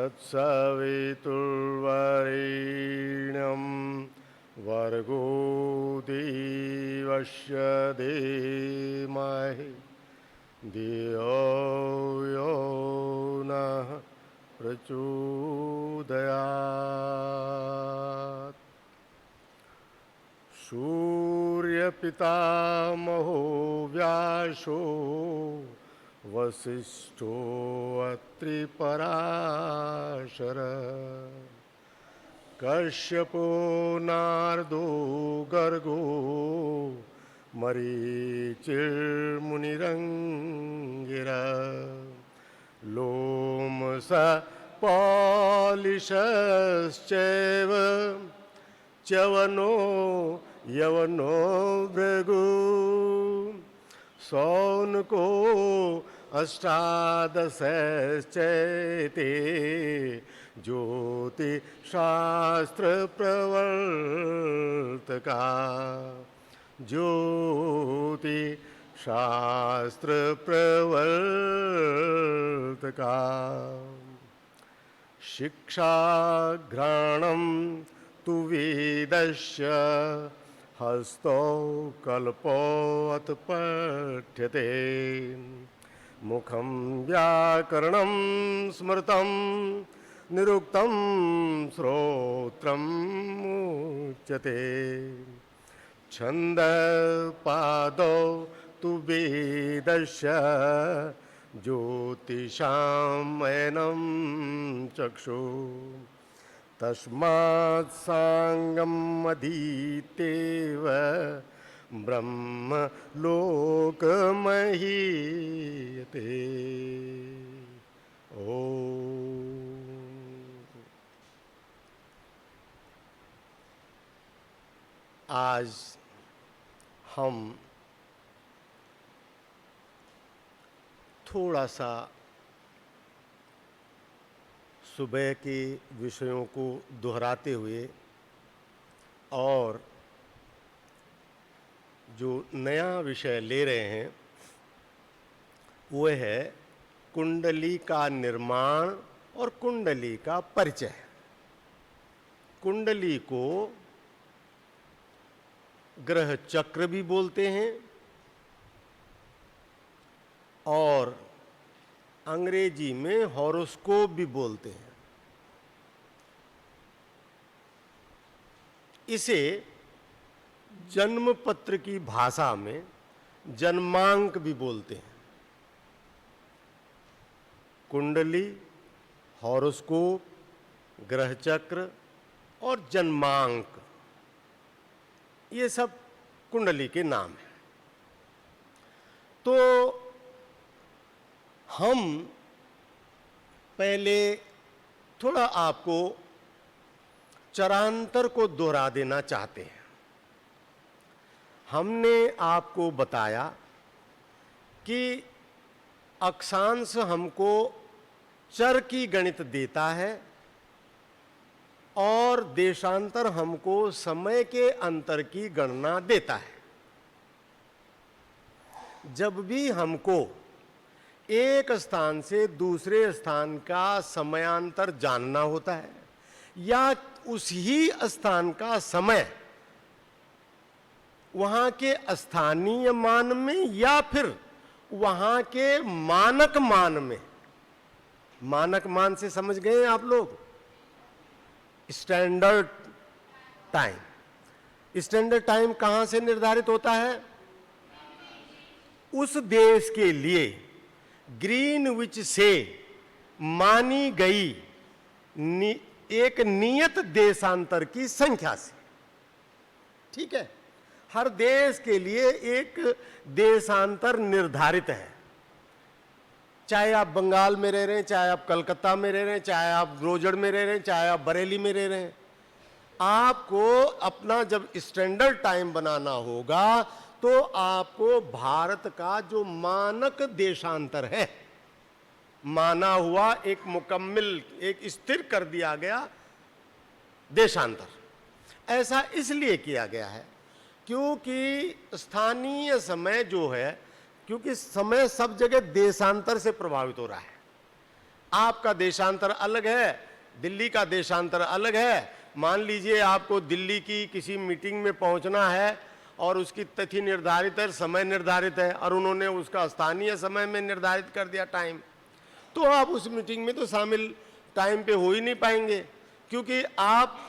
तत्सवितुर्वरेण्यं भर्गो देवस्य धीमहि धियो यो नः प्रचोदयात्। सूर्यपितामहो व्यासो वसिष्ठो अत्रि पराशर कश्यपो नारदो गर्गो मरीचिर्मुनिरङ्गिरा लोमस पौलिशश्चैव च्यवनो यवनो भृगु सौनको अष्टादशश्चैते ज्योतिषशास्त्रप्रवर्तका ज्योतिषशास्त्रप्रवर्तका शिक्षाघ्राणं तु वेदस्य हस्तौ कल्पोऽथ पठ्यते मुखं व्याकरणं स्मृतं निरुक्तं श्रोत्रम् उच्यते छन्दपादौ तु वेदस्य ज्योतिषामयनं चक्षु तस्मात् साङ्गम् अधीतेव ब्रह्म लोकमहीयते। आज हम थोड़ा सा सुबह के विषयों को दोहराते हुए और जो नया विषय ले रहे हैं वो है कुंडली का निर्माण और कुंडली का परिचय। कुंडली को ग्रह चक्र भी बोलते हैं और अंग्रेजी में हॉरोस्कोप भी बोलते हैं। इसे जन्म पत्र की भाषा में जन्मांक भी बोलते हैं। कुंडली, हॉरोस्कोप, ग्रह चक्र और जन्मांक, ये सब कुंडली के नाम हैं। तो हम पहले थोड़ा आपको चरांतर को दोहरा देना चाहते हैं। हमने आपको बताया कि अक्षांश हमको चर की गणित देता है और देशांतर हमको समय के अंतर की गणना देता है। जब भी हमको एक स्थान से दूसरे स्थान का समयांतर जानना होता है या उसी स्थान का समय वहां के स्थानीय मान में या फिर वहां के मानक मान में, मानक मान से समझ गए आप लोग, स्टैंडर्ड टाइम। स्टैंडर्ड टाइम कहां से निर्धारित होता है? उस देश के लिए ग्रीनविच से मानी गई एक नियत देशांतर की संख्या से। ठीक है, हर देश के लिए एक देशांतर निर्धारित है। चाहे आप बंगाल में रह रहे हैं, चाहे आप कलकत्ता में रह रहे हैं, चाहे आप रोजड़ में रह रहे हैं, चाहे आप बरेली में रह रहे हैं, आपको अपना जब स्टैंडर्ड टाइम बनाना होगा तो आपको भारत का जो मानक देशांतर है, माना हुआ एक मुकम्मिल, एक स्थिर कर दिया गया देशांतर, ऐसा इसलिए किया गया है क्योंकि स्थानीय समय जो है, क्योंकि समय सब जगह देशांतर से प्रभावित हो रहा है। आपका देशांतर अलग है, दिल्ली का देशांतर अलग है। मान लीजिए आपको दिल्ली की किसी मीटिंग में पहुंचना है और उसकी तिथि निर्धारित है, समय निर्धारित है, और उन्होंने उसका स्थानीय समय में निर्धारित कर दिया टाइम, तो आप उस मीटिंग में तो शामिल टाइम पे हो ही नहीं पाएंगे, क्योंकि आप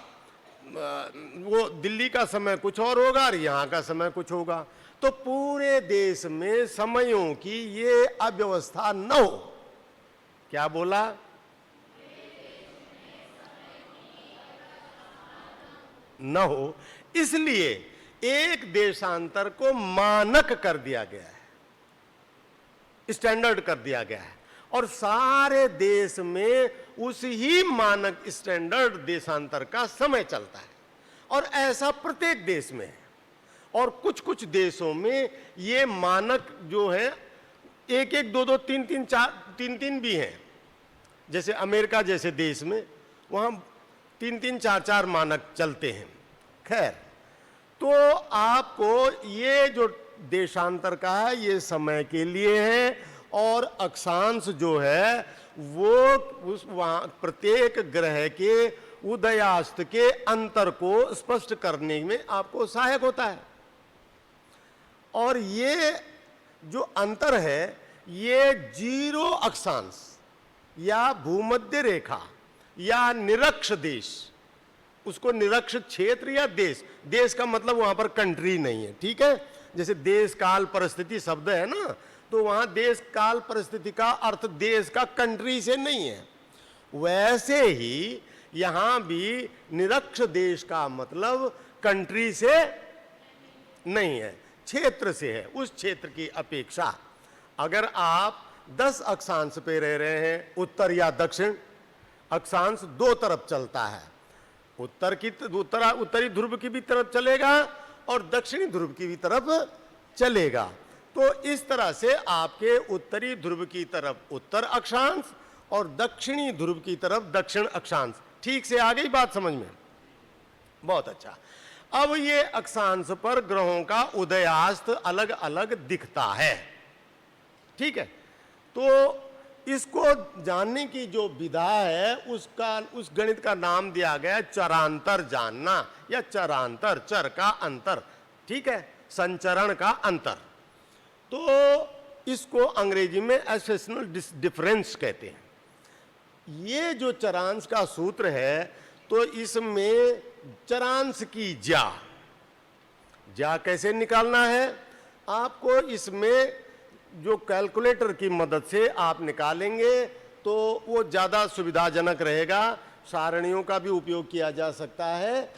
वो दिल्ली का समय कुछ और होगा और यहाँ का समय कुछ होगा। तो पूरे देश में समयों की ये अव्यवस्था न हो। क्या बोला? न हो, इसलिए एक देशांतर को मानक कर दिया गया है, स्टैंडर्ड कर दिया गया है, और सारे देश में उस ही मानक स्टैंडर्ड देशांतर का समय चलता है। और ऐसा प्रत्येक देश में है, और कुछ कुछ देशों में ये मानक जो है एक एक दो दो तीन तीन चार तीन तीन भी हैं। जैसे अमेरिका जैसे देश में वहाँ तीन तीन चार चार मानक चलते हैं। खैर, तो आपको ये जो देशांतर का है ये समय के लिए है, और अक्षांश जो है वो उस वहाँ प्रत्येक ग्रह के उदयास्त के अंतर को स्पष्ट करने में आपको सहायक होता है। और ये जो अंतर है ये जीरो अक्षांश या भूमध्य रेखा या निरक्ष देश, उसको निरक्ष क्षेत्र या देश, देश का मतलब वहां पर कंट्री नहीं है, ठीक है। जैसे देश काल परिस्थिति शब्द है ना, तो वहां देश काल परिस्थिति का अर्थ देश का कंट्री से नहीं है। वैसे ही यहां भी निरक्ष देश का मतलब कंट्री से नहीं है, क्षेत्र से है। उस क्षेत्र की अपेक्षा अगर आप 10 अक्षांश पे रह रहे हैं, उत्तर या दक्षिण, अक्षांश दो तरफ चलता है, उत्तरी ध्रुव की भी तरफ चलेगा और दक्षिणी ध्रुव की भी तरफ चलेगा। तो इस तरह से आपके उत्तरी ध्रुव की तरफ उत्तर अक्षांश और दक्षिणी ध्रुव की तरफ दक्षिण अक्षांश। ठीक से आ गई बात समझ में? बहुत अच्छा। अब ये अक्षांश पर ग्रहों का उदयास्त अलग अलग दिखता है, ठीक है। तो इसको जानने की जो विधा है उस गणित का नाम दिया गया चरांतर जानना, या चरांतर, चर का अंतर, ठीक है, संचरण का अंतर। तो इसको अंग्रेजी में एसेशनल डिफरेंस कहते हैं। ये जो चरांश का सूत्र है, तो इसमें चरांश की जा कैसे निकालना है आपको, इसमें जो कैलकुलेटर की मदद से आप निकालेंगे तो वो ज़्यादा सुविधाजनक रहेगा। सारणियों का भी उपयोग किया जा सकता है।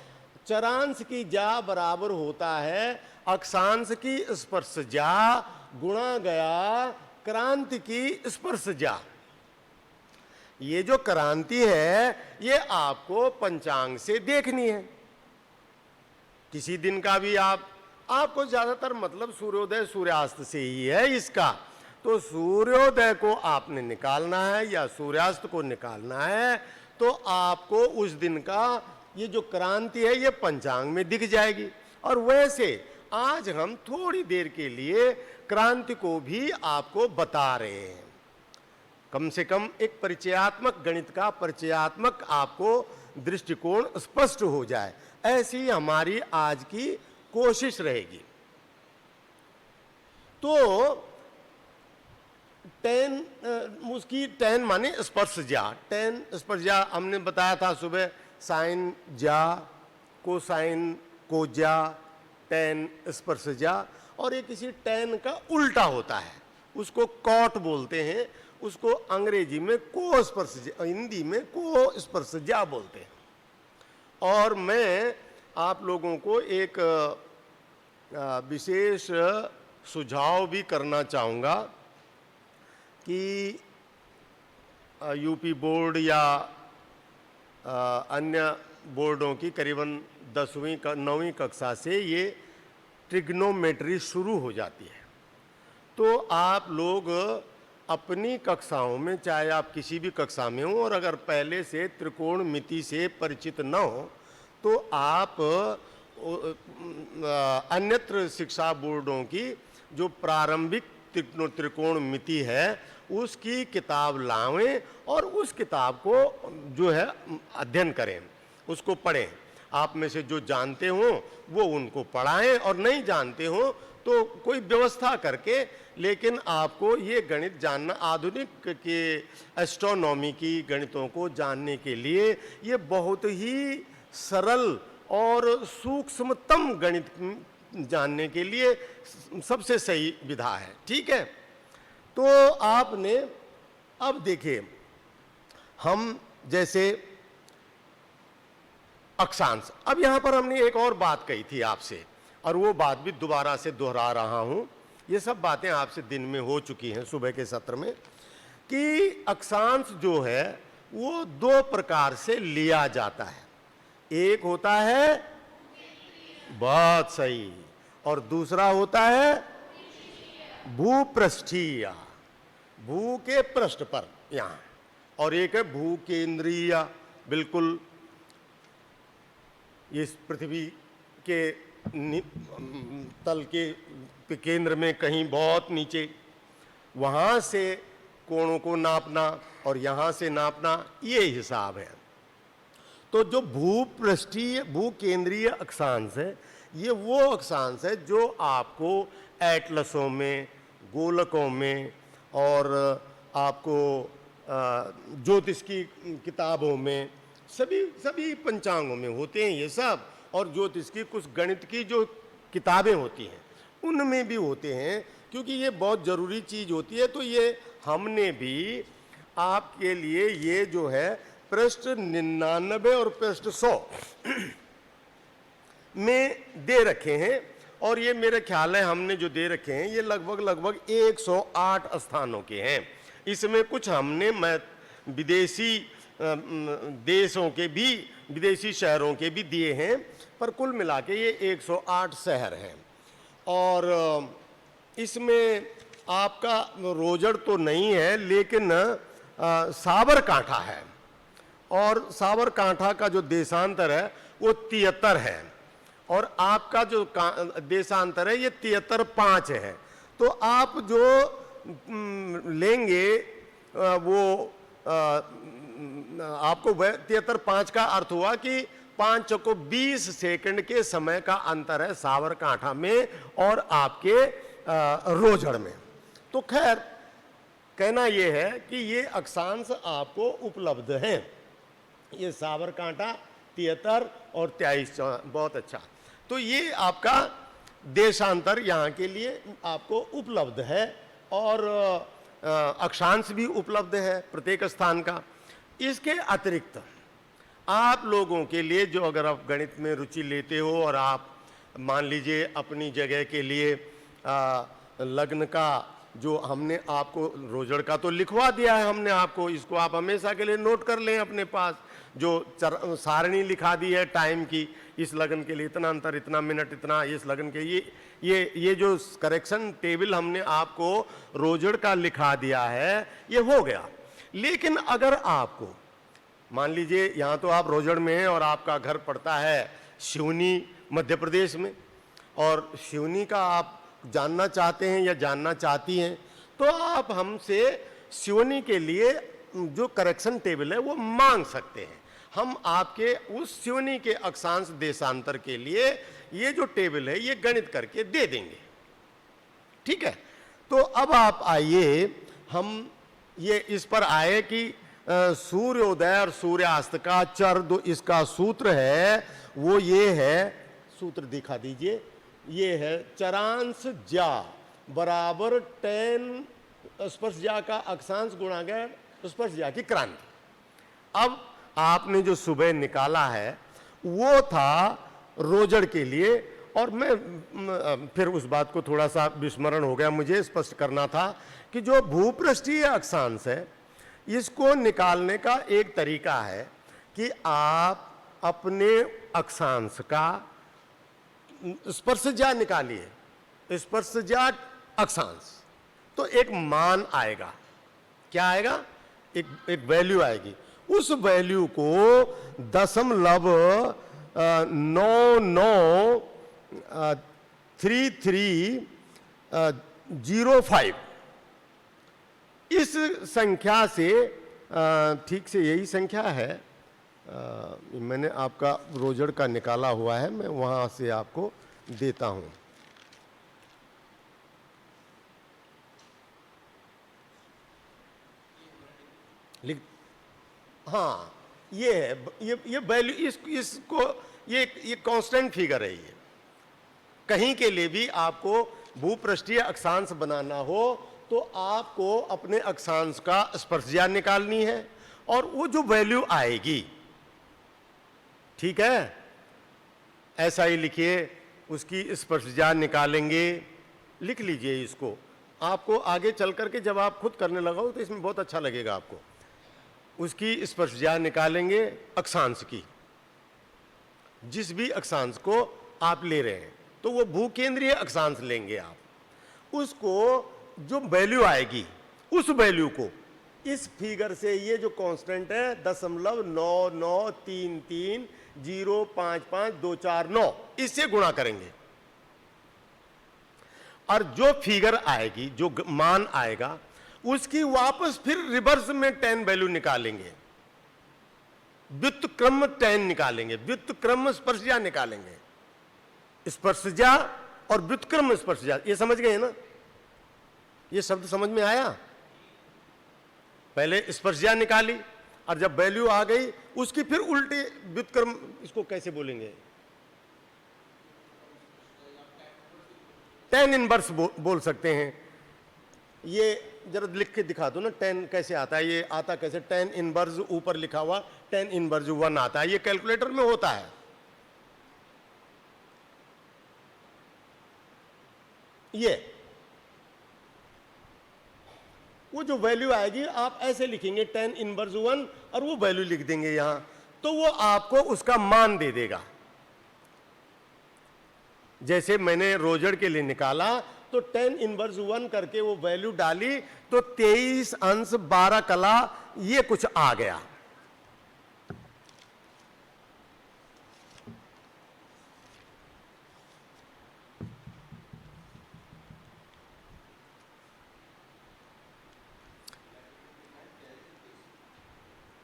चरांश की जा बराबर होता है अक्षांश की स्पर्श जा गुणा गया क्रांति की स्पर्श जा। ये जो क्रांति है ये आपको पंचांग से देखनी है। किसी दिन का भी आपको ज्यादातर मतलब सूर्योदय सूर्यास्त से ही है इसका। तो सूर्योदय को आपने निकालना है या सूर्यास्त को निकालना है, तो आपको उस दिन का ये जो क्रांति है ये पंचांग में दिख जाएगी। और वैसे आज हम थोड़ी देर के लिए क्रांति को भी आपको बता रहे हैं, कम से कम एक परिचयात्मक गणित का परिचयात्मक आपको दृष्टिकोण स्पष्ट हो जाए, ऐसी हमारी आज की कोशिश रहेगी। तो उसकी टेन माने स्पर्श जा, टेन स्पर्श जा हमने बताया था सुबह, साइन जा, कोसाइन कोजा, टेन स्पर्श जा। और ये किसी टेन का उल्टा होता है, उसको कॉट बोलते हैं, उसको अंग्रेजी में को स्पर्श, हिंदी में को स्पर्श जा बोलते हैं। और मैं आप लोगों को एक विशेष सुझाव भी करना चाहूँगा कि यूपी बोर्ड या अन्य बोर्डों की करीबन 10वीं 9वीं कक्षा से ये ट्रिग्नोमेट्री शुरू हो जाती है। तो आप लोग अपनी कक्षाओं में, चाहे आप किसी भी कक्षा में हो, और अगर पहले से त्रिकोणमिति से परिचित न हो तो आप अन्यत्र शिक्षा बोर्डों की जो प्रारंभिक त्रिकोणमिति है उसकी किताब लावें और उस किताब को जो है अध्ययन करें, उसको पढ़ें। आप में से जो जानते हो वो उनको पढ़ाएं और नहीं जानते हो तो कोई व्यवस्था करके, लेकिन आपको ये गणित जानना, आधुनिक के एस्ट्रोनॉमी की गणितों को जानने के लिए ये बहुत ही सरल और सूक्ष्मतम गणित जानने के लिए सबसे सही विधा है। ठीक है, तो आपने अब देखिए, हम जैसे अक्षांश, अब यहां पर हमने एक और बात कही थी आपसे और वो बात भी दोबारा से दोहरा रहा हूं। ये सब बातें आपसे दिन में हो चुकी हैं सुबह के सत्र में, कि अक्षांश जो है वो दो प्रकार से लिया जाता है। एक होता है, बहुत सही, और दूसरा होता है भूपृष्ठीय, भू के पृष्ठ पर यहां, और एक है भूकेंद्रीय, बिल्कुल इस पृथ्वी के तल के केंद्र में कहीं बहुत नीचे, वहां से कोणों को नापना और यहां से नापना, ये हिसाब है। तो जो भूपृष्ठीय भूकेंद्रीय अक्षांश है, ये वो अक्षांश है जो आपको एटलसों में, गोलकों में और आपको ज्योतिष की किताबों में, सभी पंचांगों में होते हैं ये सब, और ज्योतिष की कुछ गणित की जो किताबें होती हैं उनमें भी होते हैं, क्योंकि ये बहुत ज़रूरी चीज़ होती है। तो ये हमने भी आपके लिए ये जो है पृष्ठ 99 और पृष्ठ 100 में दे रखे हैं, और ये मेरे ख्याल है हमने जो दे रखे हैं ये लगभग 108 स्थानों के हैं। इसमें कुछ हमने विदेशी देशों के भी, विदेशी शहरों के भी दिए हैं, पर कुल मिला के ये 108 शहर हैं। और इसमें आपका रोजड़ तो नहीं है, लेकिन साबरकांठा है, और साबरकांठा का जो देशांतर है वो 73 है, और आपका जो देशांतर है ये 73.5 है। तो आप जो लेंगे वो आपको 73.5 का अर्थ हुआ कि 5 चौको 20 सेकंड के समय का अंतर है साबरकांठा में और आपके रोजड़ में। तो खैर कहना यह है कि ये अक्षांश आपको उपलब्ध हैं, ये साबरकांठा 73 और 23, बहुत अच्छा। तो ये आपका देशांतर यहाँ के लिए आपको उपलब्ध है, और अक्षांश भी उपलब्ध है प्रत्येक स्थान का। इसके अतिरिक्त आप लोगों के लिए, जो अगर आप गणित में रुचि लेते हो और आप मान लीजिए अपनी जगह के लिए लग्न का जो हमने आपको, रोजड़ का तो लिखवा दिया है हमने आपको, इसको आप हमेशा के लिए नोट कर लें अपने पास, जो सारणी लिखा दी है टाइम की, इस लगन के लिए इतना अंतर, इतना मिनट, इतना, इस लगन के ये जो करेक्शन टेबल हमने आपको रोजड़ का लिखा दिया है, ये हो गया। लेकिन अगर आपको मान लीजिए यहाँ तो आप रोजड़ में हैं और आपका घर पड़ता है सिवनी मध्य प्रदेश में, और सिवनी का आप जानना चाहते हैं या जानना चाहती हैं, तो आप हमसे सिवनी के लिए जो करेक्शन टेबल है वो मांग सकते हैं। हम आपके उस सिवनी के अक्षांश देशांतर के लिए ये जो टेबल है ये गणित करके दे देंगे। ठीक है, तो अब आप आइए, हम ये इस पर आए कि सूर्योदय और सूर्यास्त का चर दो, इसका सूत्र है वो ये है, सूत्र दिखा दीजिए, ये है चरांश ज्या बराबर tan स्पर्श ज्या का अक्षांश गुणा गया स्पर्श ज्या की क्रांति। अब आपने जो सुबह निकाला है वो था रोजड़ के लिए, और मैं फिर उस बात को थोड़ा सा विस्मरण हो गया, मुझे स्पष्ट करना था कि जो भूपृष्ठीय अक्षांश है इसको निकालने का एक तरीका है कि आप अपने अक्षांश का स्पर्शज्या निकालिए, स्पर्शज्या अक्षांश, तो एक मान आएगा। क्या आएगा? एक वैल्यू आएगी। उस वैल्यू को 0.9933 05। इस संख्या से ठीक से यही संख्या है, मैंने आपका रोजड़ का निकाला हुआ है, मैं वहां से आपको देता हूं। लिख, हाँ ये है, ये वैल्यू, इसको ये कांस्टेंट फिगर है। ये कहीं के लिए भी आपको भूपृष्ठीय अक्षांश बनाना हो तो आपको अपने अक्षांश का स्पर्शज्या निकालनी है, और वो जो वैल्यू आएगी, ठीक है, ऐसा ही लिखिए, उसकी स्पर्शज्या निकालेंगे। लिख लीजिए इसको, आपको आगे चल करके जब आप खुद करने लगाओ तो इसमें बहुत अच्छा लगेगा आपको। उसकी स्पर्शज्या निकालेंगे अक्षांश की, जिस भी अक्षांश को आप ले रहे हैं, तो वो भूकेंद्रीय अक्षांश लेंगे आप। उसको जो वैल्यू आएगी, उस वैल्यू को इस फिगर से, ये जो कांस्टेंट है 0.9933055249, इससे गुणा करेंगे, और जो फिगर आएगी, जो मान आएगा, उसकी वापस फिर रिवर्स में 10 वैल्यू निकालेंगे, व्युत्क्रम 10 निकालेंगे, व्युत्क्रम स्पर्शज्या निकालेंगे। स्पर्शज्या और व्युत्क्रम स्पर्शज्या, ये समझ गए ना? ये शब्द समझ में आया? पहले स्पर्शज्या निकाली, और जब वैल्यू आ गई उसकी फिर उल्टे व्युत्क्रम, इसको कैसे बोलेंगे? tan इनवर्स बोल सकते हैं। ये जरा लिख के दिखा दो ना, 10 कैसे आता है? ये आता कैसे? tan इनवर्स ऊपर लिखा हुआ tan इनवर्स 1 आता है, ये कैलकुलेटर में होता है। ये वो जो वैल्यू आएगी आप ऐसे लिखेंगे tan इनवर्स 1, और वो वैल्यू लिख देंगे यहां, तो वो आपको उसका मान दे देगा। जैसे मैंने रोजड़ के लिए निकाला, तो tan इनवर्स 1 करके वो वैल्यू डाली, तो 23 अंश 12 कला ये कुछ आ गया।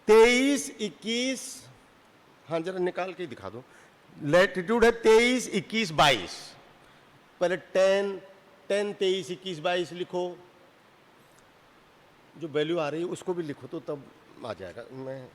तेईस 21, हाँ जरा निकाल के दिखा दो। लैटिट्यूड है 23 21 22, पहले 10 23 21 22 लिखो, जो वैल्यू आ रही है उसको भी लिखो तो तब आ जाएगा। मैं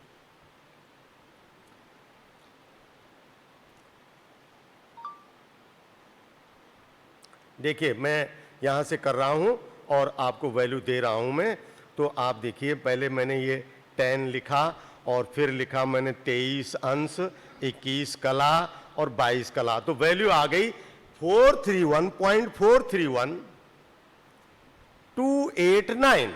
देखिए, मैं यहां से कर रहा हूं और आपको वैल्यू दे रहा हूं मैं, तो आप देखिए, पहले मैंने ये 10 लिखा, और फिर लिखा मैंने 23 अंश 21 कला और 22 कला, तो वैल्यू आ गई 431.431,289,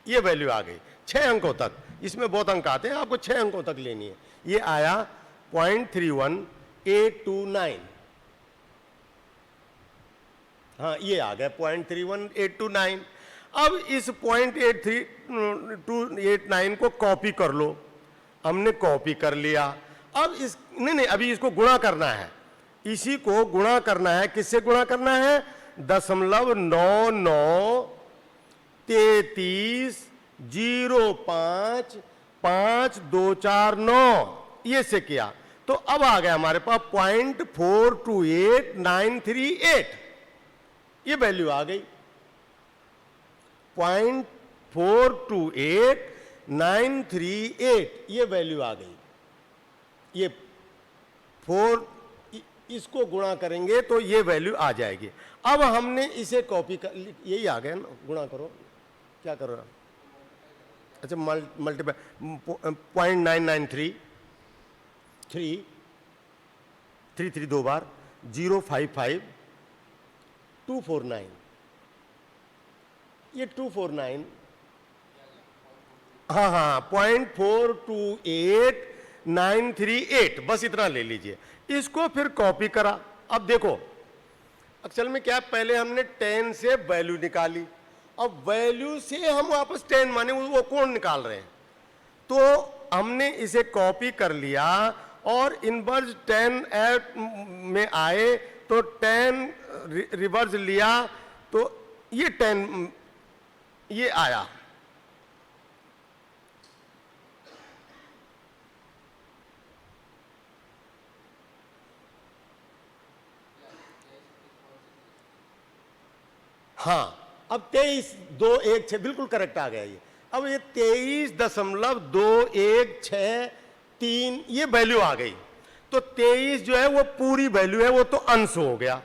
ये वैल्यू आ गई 6 अंकों तक। इसमें बहुत अंक आते हैं, आपको 6 अंकों तक लेनी है। ये आया 0.31829, हाँ ये आ गया 0.31829। अब इस 0.8289 को कॉपी कर लो, हमने कॉपी कर लिया। अब इस नहीं, अभी इसको गुणा करना है, इसी को गुणा करना है। किससे गुणा करना है? 0.9933055249, ये से किया, तो अब आ गया हमारे पास 0.428938, ये वैल्यू आ गई 0.428938, ये वैल्यू आ गई। ये 4, इसको गुणा करेंगे तो ये वैल्यू आ जाएगी। अब हमने इसे कॉपी कर, यही आ गया ना, गुणा करो, क्या करो? अच्छा, मल्टीप्लाई 0.9933 दो बार, 055,249, ये 249, हाँ 0.428938, बस इतना ले लीजिए। इसको फिर कॉपी करा। अब देखो अक्चुअल में क्या, पहले हमने 10 से वैल्यू निकाली, अब वैल्यू से हम वापस 10 माने वो कौन निकाल रहे हैं, तो हमने इसे कॉपी कर लिया और इनवर्स 10 में आए तो 10 रिवर्स लिया, तो ये 10 ये आया, हाँ अब 23,216 बिल्कुल करेक्ट आ गया ये। अब ये 23.216 ये वैल्यू आ गई, तो 23 जो है वो पूरी वैल्यू है, वो तो अंश हो गया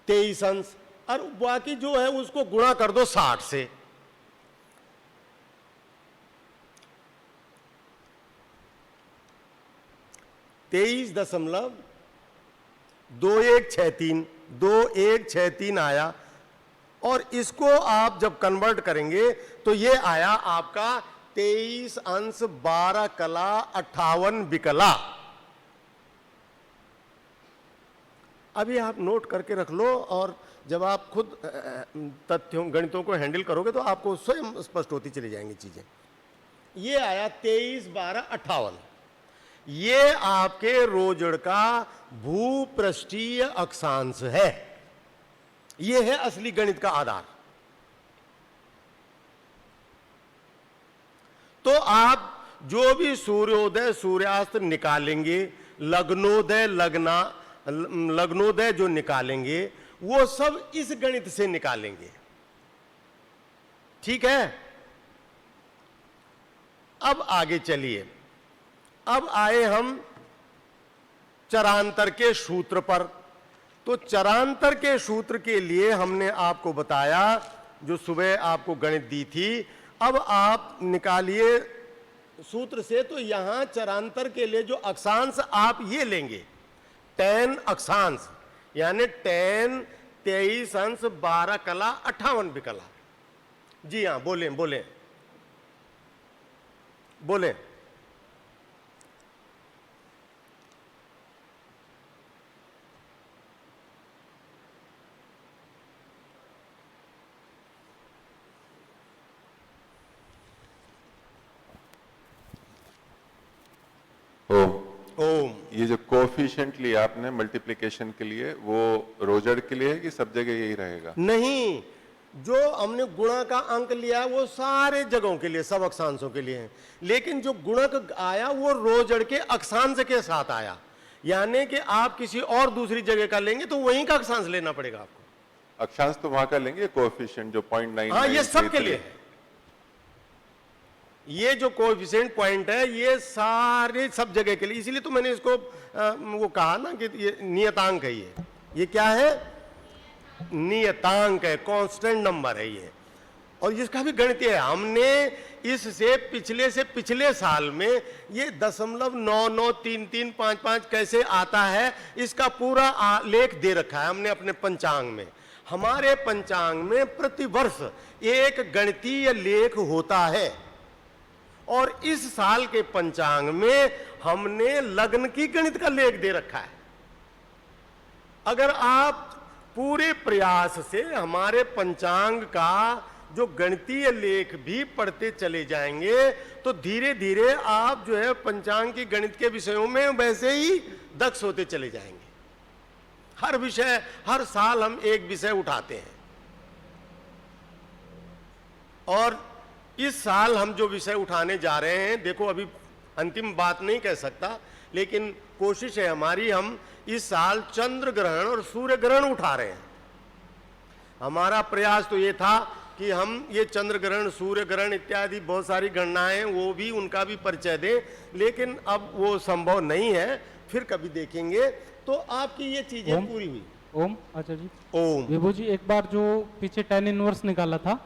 23 अंश, और बाकी जो है उसको गुणा कर दो 60 से। तेईस दशमलव 2163 आया, और इसको आप जब कन्वर्ट करेंगे तो ये आया आपका 23 अंश 12 कला 58 बिकला। अभी आप नोट करके रख लो, और जब आप खुद तथ्यों गणितों को हैंडल करोगे तो आपको स्वयं स्पष्ट होती चली जाएंगी चीजें। ये आया 23 12 58, ये आपके रोजड़ का भूपृष्ठीय अक्षांश है, ये है असली गणित का आधार। तो आप जो भी सूर्योदय सूर्यास्त निकालेंगे, लग्नोदय जो निकालेंगे वो सब इस गणित से निकालेंगे, ठीक है। अब आगे चलिए, अब आए हम चरांतर के सूत्र पर। तो चरांतर के सूत्र के लिए हमने आपको बताया, जो सुबह आपको गणित दी थी, अब आप निकालिए सूत्र से। तो यहां चरांतर के लिए जो अक्षांश आप ये लेंगे tan अक्षांश, यानी tan 23 अंश 12 कला 58 बिकला। जी हां, बोले बोले बोले। ओम। ये जो कोएफिशिएंट लिया आपने मल्टीप्लिकेशन के लिए, वो रोजड़ के लिए है कि सब जगह यही रहेगा? नहीं, जो हमने गुणा का अंक लिया है वो सारे जगहों के लिए, सब अक्षांशों के लिए है, लेकिन जो गुणक आया वो रोजड़ के अक्षांश के साथ आया। यानी कि आप किसी और दूसरी जगह का लेंगे तो वहीं का अक्षांश लेना पड़ेगा आपको। अक्षांश तो वहां का लेंगे, कोएफिशिएंट जो 0.9। हाँ, ये सब के लिए है। ये जो कोएफिशिएंट पॉइंट है ये सारे सब जगह के लिए, इसीलिए तो मैंने इसको वो कहा ना कि ये नियतांक है। ये क्या है? नियतांक है, कांस्टेंट नंबर है ये, और इसका भी गणितीय है। हमने इससे पिछले साल में ये 0.993355 कैसे आता है इसका पूरा लेख दे रखा है हमने अपने पंचांग में। हमारे पंचांग में प्रतिवर्ष एक गणितीय लेख होता है, और इस साल के पंचांग में हमने लग्न की गणित का लेख दे रखा है। अगर आप पूरे प्रयास से हमारे पंचांग का जो गणितीय लेख भी पढ़ते चले जाएंगे तो धीरे धीरे आप जो है पंचांग की गणित के विषयों में वैसे ही दक्ष होते चले जाएंगे। हर विषय, हर साल हम एक विषय उठाते हैं, और इस साल हम जो विषय उठाने जा रहे हैं, देखो अभी अंतिम बात नहीं कह सकता, लेकिन कोशिश है हमारी, हम इस साल चंद्र ग्रहण और सूर्य ग्रहण उठा रहे हैं। हमारा प्रयास तो ये था कि हम ये चंद्र ग्रहण, सूर्य ग्रहण इत्यादि बहुत सारी गणनाएं वो भी, उनका भी परिचय दें, लेकिन अब वो संभव नहीं है, फिर कभी देखेंगे। तो आपकी ये चीजें पूरी हुई। ओम आचार्य जी। ओम। विभू जी, एक बार जो पीछे tan इनवर्स निकाला था,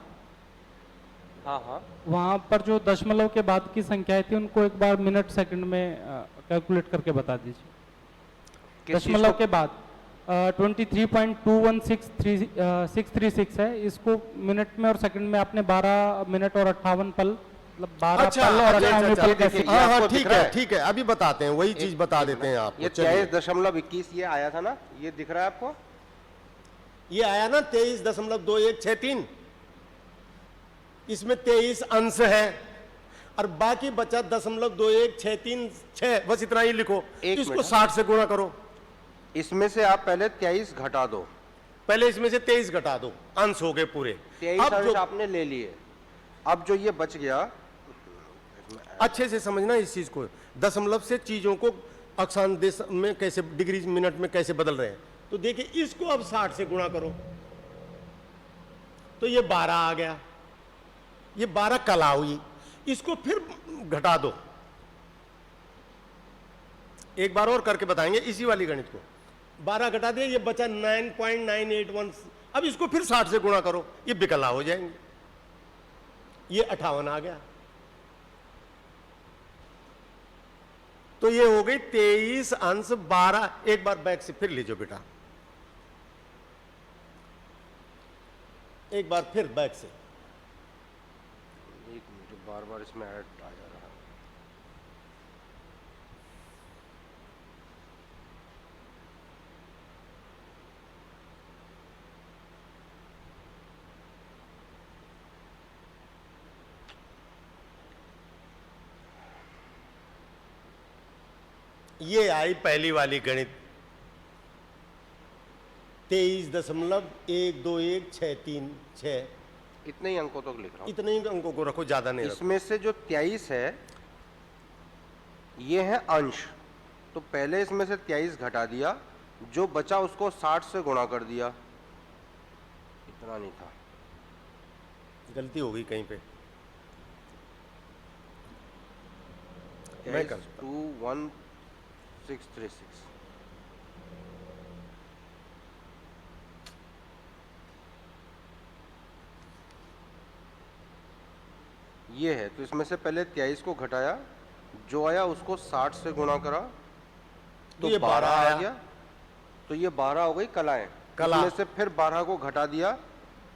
हाँ, वहां पर जो दशमलव के बाद की संख्याएं थी उनको एक बार मिनट सेकंड में कैलकुलेट करके बता दीजिए। दशमलव के बाद 23.216336 है, इसको मिनट में और सेकंड में आपने 12 मिनट और 58 पल, मतलब 12 पल और 58 पल कैसे? हाँ, ठीक है, अभी बताते हैं, वही चीज बता देते हैं आपको। ये 23.21 ये आया था ना, ये दिख रहा है आपको? ये आया ना 23.2163, इसमें 23 अंश है, और बाकी बचा 0.21636, बस इतना ही लिखो। इसको 60 से गुणा करो। इसमें से आप पहले 23 घटा दो, पहले इसमें से 23 घटा दो, अंश हो गए पूरे। 23 अब अंश जो आपने ले लिए, अब जो ये बच गया, अच्छे से समझना इस चीज को, दशमलव से चीजों को अक्षांश में कैसे, डिग्री मिनट में कैसे बदल रहे हैं। तो देखिए इसको अब 60 से गुणा करो तो ये 12 आ गया, ये 12 कला हुई। इसको फिर घटा दो, एक बार और करके बताएंगे इसी वाली गणित को। 12 घटा दिया, ये बचा 9.981। अब इसको फिर 60 से गुणा करो, ये विकला हो जाएंगे, ये 58 आ गया। तो ये हो गई 23 अंश 12। एक बार बैक से फिर लीजिए बेटा, एक बार फिर बैक से। एक मिनट, बार बार इसमें ऐड आ जा रहा है। ये आई पहली वाली गणित 23.12163 इतने ही अंकों तक लिख रहा हूँ। इतने ही अंकों को रखो, ज्यादा नहीं रखो। इसमें से जो 23 है ये है अंश, तो पहले इसमें से 23 घटा दिया, जो बचा उसको 60 से गुणा कर दिया। इतना नहीं था, गलती हो गई कहीं पे, मैं करता 21636। ये है, तो इसमें से पहले 23 को घटाया, जो आया उसको 60 से गुणा करा तो ये 12 आ आया। गया। तो ये 12 हो गई कलाएं। कला। इसमें से फिर 12 को घटा दिया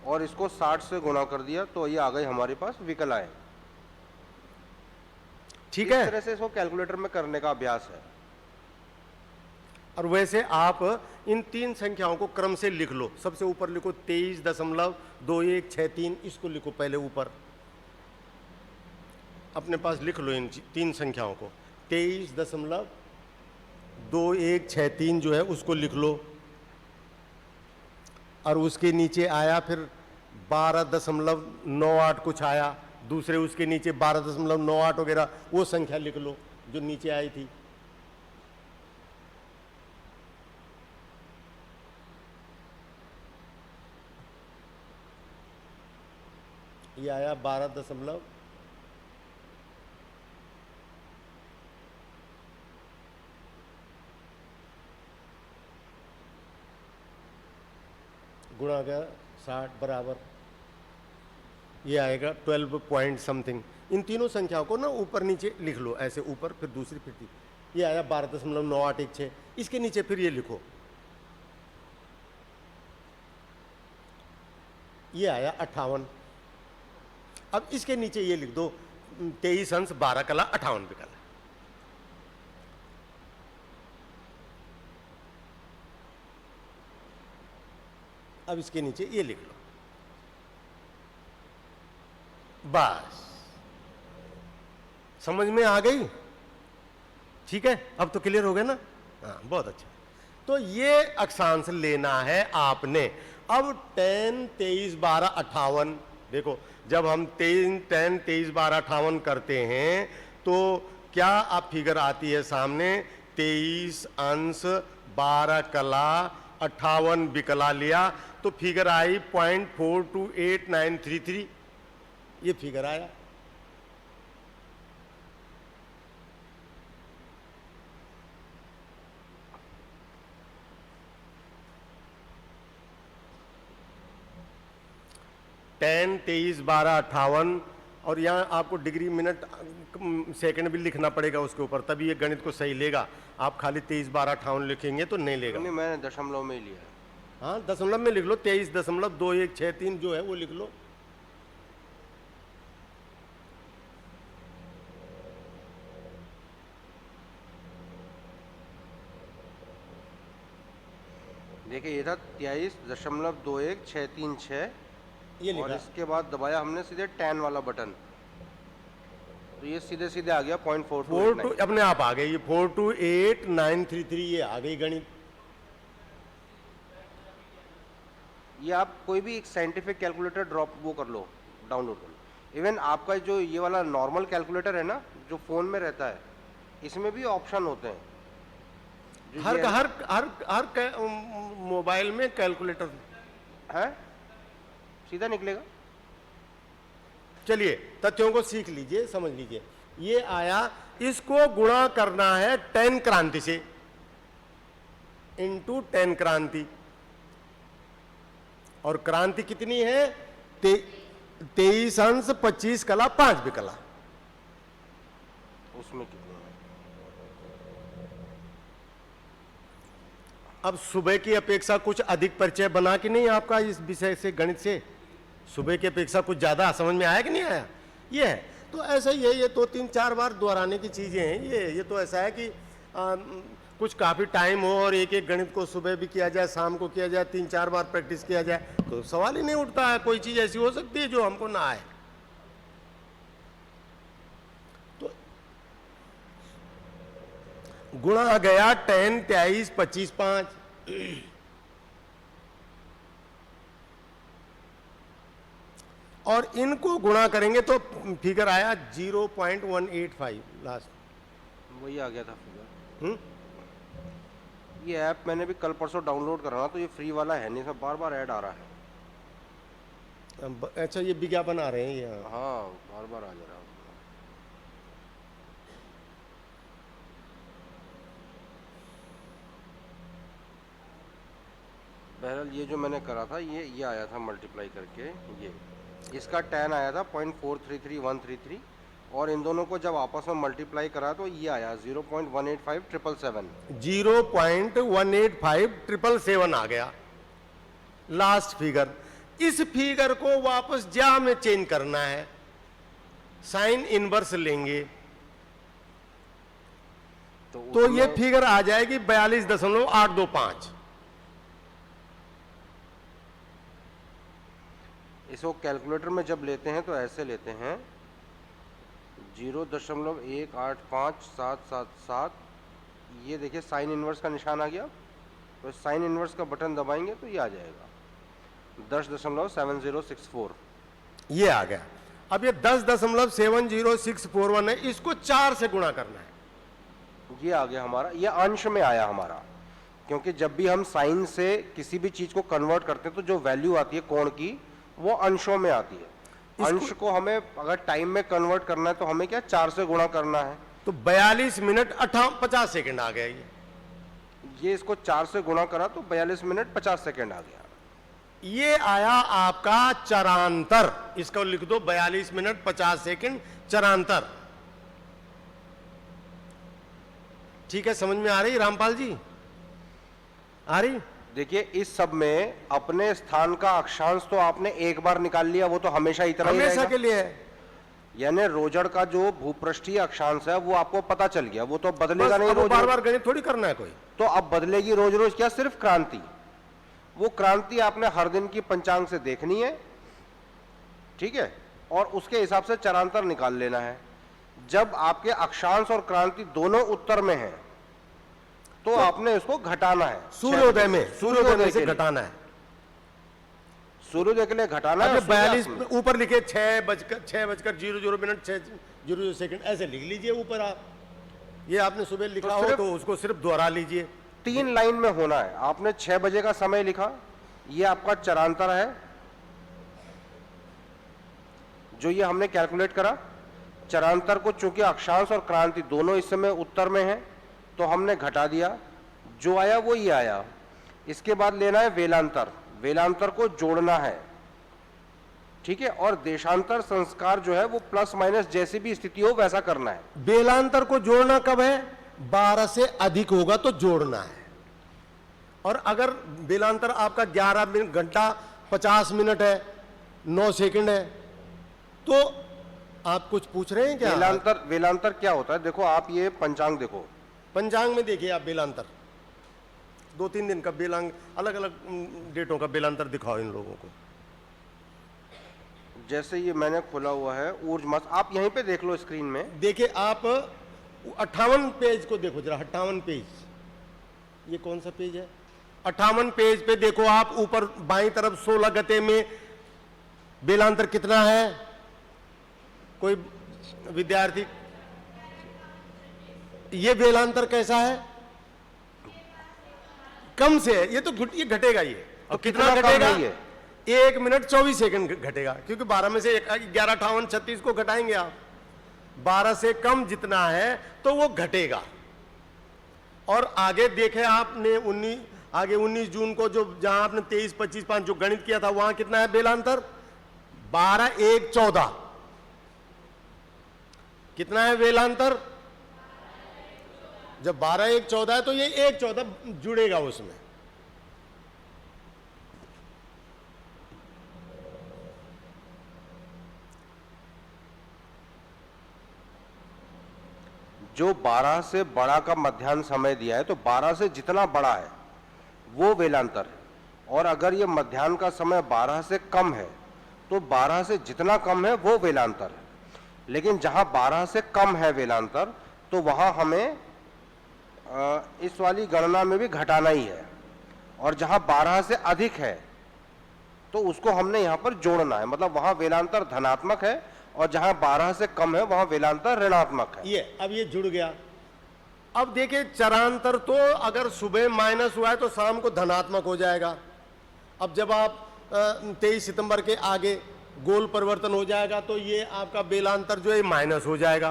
और इसको 60 से गुणा कर दिया, तो ये आ गई हमारे पास विकलाएं। ठीक इस है। तरह से इसको कैलकुलेटर में करने का अभ्यास है। और वैसे आप इन तीन संख्याओं को क्रम से लिख लो। सबसे ऊपर लिखो 23.2163, इसको लिखो पहले ऊपर, अपने पास लिख लो इन तीन संख्याओं को। 23.2163 जो है उसको लिख लो, और उसके नीचे आया फिर 12.98 कुछ आया, दूसरे उसके नीचे 12.98 वगैरह, वो संख्या लिख लो जो नीचे आई थी। ये आया 12 गुणा का 60 बराबर, ये आएगा 12 पॉइंट समथिंग। इन तीनों संख्याओं को ना ऊपर नीचे लिख लो, ऐसे ऊपर फिर दूसरी फिर तीसरी। ये आया 12.9816। इसके नीचे फिर ये लिखो, ये आया 58। अब इसके नीचे ये लिख दो 23 अंश 12 कला 58 विकला। अब इसके नीचे ये लिख लो, बस समझ में आ गई। ठीक है, अब तो क्लियर हो गया ना? हाँ, बहुत अच्छा। तो ये अक्षांश लेना है आपने। अब 10, 23, 12, 58, देखो जब हम 10, 23, 12, 58 करते हैं तो क्या आप फिगर आती है सामने, 23 अंश 12 कला 58 विकला लिया तो फिगर आई 0.428933, ये फिगर आया। टेन 23 12 58, और यहाँ आपको डिग्री मिनट सेकंड भी लिखना पड़ेगा उसके ऊपर, तभी ये गणित को सही लेगा। आप खाली 23 12 58 लिखेंगे तो नहीं लेगा। नहीं, मैंने दशमलव में ही लिया है। हाँ, दशमलव में लिख लो, 23.2163 जो है वो लिख लो। देखिए ये था 23.21636, ये और लिखा। इसके बाद दबाया हमने सीधे 10 वाला बटन, तो ये सीधे सीधे आ गया 0.4289। अपने आप आ गई, ये 428933 ये आ गई गणित। ये आप कोई भी एक साइंटिफिक कैलकुलेटर ड्रॉप वो कर लो, डाउनलोड कर लो। इवन आपका जो ये वाला नॉर्मल कैलकुलेटर है ना, जो फ़ोन में रहता है, इसमें भी ऑप्शन होते हैं। जो हर ये हर हर हर मोबाइल में कैलकुलेटर है, सीधा निकलेगा। चलिए तथ्यों को सीख लीजिए, समझ लीजिए। ये आया, इसको गुणा करना है 10 क्रांति से, इंटू 10 क्रांति। और क्रांति कितनी है? 23 अंश 25 कला 5 विकला। उसमें कितने हैं? अब सुबह की अपेक्षा कुछ अधिक परिचय बना कि नहीं आपका इस विषय से, गणित से? सुबह की अपेक्षा कुछ ज्यादा समझ में आया कि नहीं आया? ये है तो ऐसा ही है, ये 2-3-4 बार दोहराने की चीजें हैं। ये तो ऐसा है कि कुछ काफी टाइम हो और एक एक गणित को सुबह भी किया जाए, शाम को किया जाए, 3-4 बार प्रैक्टिस किया जाए, तो सवाल ही नहीं उठता है। कोई चीज ऐसी हो सकती है जो हमको ना आए। तो गुणा गया 10, 23, 25, 5। और इनको गुणा करेंगे तो फिगर आया 0.185 लास्ट। वही आ गया था फिगर। ये ऐप मैंने भी कल परसों डाउनलोड करा ना, तो ये फ्री वाला है नहीं, सब बार बार ऐड आ रहा है। अच्छा, ये विज्ञापन आ रहे हैं ये? हाँ, बार बार आ जा रहा है। बहरहाल ये जो मैंने करा था, ये आया था मल्टीप्लाई करके, ये इसका tan आया था 0.433133, और इन दोनों को जब आपस में मल्टीप्लाई करा तो ये आया 0.185777। 0.185777 आ गया लास्ट फिगर। इस फिगर को वापस ज्या में चेंज करना है, साइन इनवर्स लेंगे तो ये फिगर आ जाएगी 42.825। इसको कैलकुलेटर में जब लेते हैं तो ऐसे लेते हैं 0.1857777। ये देखिए साइन इनवर्स का निशान आ गया, तो साइन इनवर्स का बटन दबाएंगे तो ये आ जाएगा 10.7064। ये आ गया। अब ये 10.70641 है, इसको 4 से गुणा करना है। ये आ गया हमारा, ये अंश में आया हमारा, क्योंकि जब भी हम साइन से किसी भी चीज को कन्वर्ट करते हैं तो जो वैल्यू आती है कोण की, वो अंशों में आती है। अंश को हमें अगर टाइम में कन्वर्ट करना है तो हमें क्या 4 से गुणा करना है। तो 42 मिनट 50 सेकंड आ गया। ये इसको 4 से गुणा करा तो 42 मिनट 50 सेकंड आ गया। ये आया आपका चरांतर। इसको लिख दो 42 मिनट 50 सेकंड चरांतर। ठीक है, समझ में आ रही रामपाल जी? आ रही? देखिए इस सब में अपने स्थान का अक्षांश तो आपने एक बार निकाल लिया, वो तो हमेशा इतना ही हमेशा रहेगा के लिए है। यानी रोजड़ का जो भूपृष्ठीय अक्षांश है वो आपको पता चल गया, वो तो बदलेगा नहीं रोज बार बार गणित थोड़ी करना है कोई। तो अब बदलेगी रोज रोज क्या? सिर्फ क्रांति। वो क्रांति आपने हर दिन की पंचांग से देखनी है, ठीक है, और उसके हिसाब से चरांतर निकाल लेना है। जब आपके अक्षांश और क्रांति दोनों उत्तर में है तो आपने इसको घटाना है। सूर्योदय में से घटाना है। सूर्योदय के लिए घटाना है। 42 ऊपर लिखे 6:00 00 सेकंड, ऐसे लिख लीजिए ऊपर आप। ये आपने सुबह लिखा हो तो उसको सिर्फ दोहरा लीजिए। 3 लाइन में होना है। आपने 6 बजे का समय लिखा, ये आपका चरांतर है जो ये हमने कैलकुलेट करा। चरांतर को चूंकि अक्षांश और क्रांति दोनों इस समय उत्तर में है तो हमने घटा दिया, जो आया वो ये आया। इसके बाद लेना है वेलांतर, वेलांतर को जोड़ना है, ठीक है, और देशांतर संस्कार जो है वो प्लस माइनस जैसी भी स्थिति हो वैसा करना है। वेलांतर को जोड़ना कब है? 12 से अधिक होगा तो जोड़ना है। और अगर वेलांतर आपका 11 घंटा 50 मिनट है, 9 सेकंड है, तो आप कुछ पूछ रहे हैं क्या? वेलांतर क्या होता है? देखो आप ये पंचांग देखो, पंचांग में देखिए आप वेलांतर, 2-3 दिन का बेलांग, अलग अलग डेटों का बेलांतर दिखाओ इन लोगों को। जैसे ये मैंने खोला हुआ है ऊर्ज मास, आप यहीं पे देख लो स्क्रीन में। देखिए आप 58 पेज को देखो जरा, 58 पेज। ये कौन सा पेज है? 58 पेज पे देखो आप, ऊपर बाईं तरफ 16 गते में बेलांतर कितना है? कोई विद्यार्थी, ये बेलांतर कैसा है? कम से है, ये तो ये घटेगा, ये तो कितना कितना कम घटेगा? है ये? 1 मिनट 24 सेकंड घटेगा, क्योंकि 12 में से 11, 58, 36 को घटाएंगे आप, 12 से कम जितना है तो वो घटेगा। और आगे देखे आपने 19 जून को जो जहां आपने 23, 25, 5 जो गणित किया था, वहां कितना है बेलांतर? 12, 1, 14। कितना है बेलांतर? जब 12, 1, 14 है तो ये 1, 14 जुड़ेगा उसमें। जो 12 से बड़ा का मध्याह्न समय दिया है, तो 12 से जितना बड़ा है वो वेलांतर है। और अगर ये मध्याह्न का समय 12 से कम है तो 12 से जितना कम है वो वेलांतर है। लेकिन जहां 12 से कम है वेलांतर, तो वहां हमें इस वाली गणना में भी घटाना ही है। और जहां 12 से अधिक है तो उसको हमने यहां पर जोड़ना है, मतलब वहां वेलांतर धनात्मक है, और जहां 12 से कम है वहां वेलांतर ऋणात्मक है। ये अब ये जुड़ गया। अब देखिए चरांतर तो अगर सुबह माइनस हुआ है तो शाम को धनात्मक हो जाएगा। अब जब आप 23 सितंबर के आगे गोल परिवर्तन हो जाएगा तो ये आपका बेलांतर जो है माइनस हो जाएगा।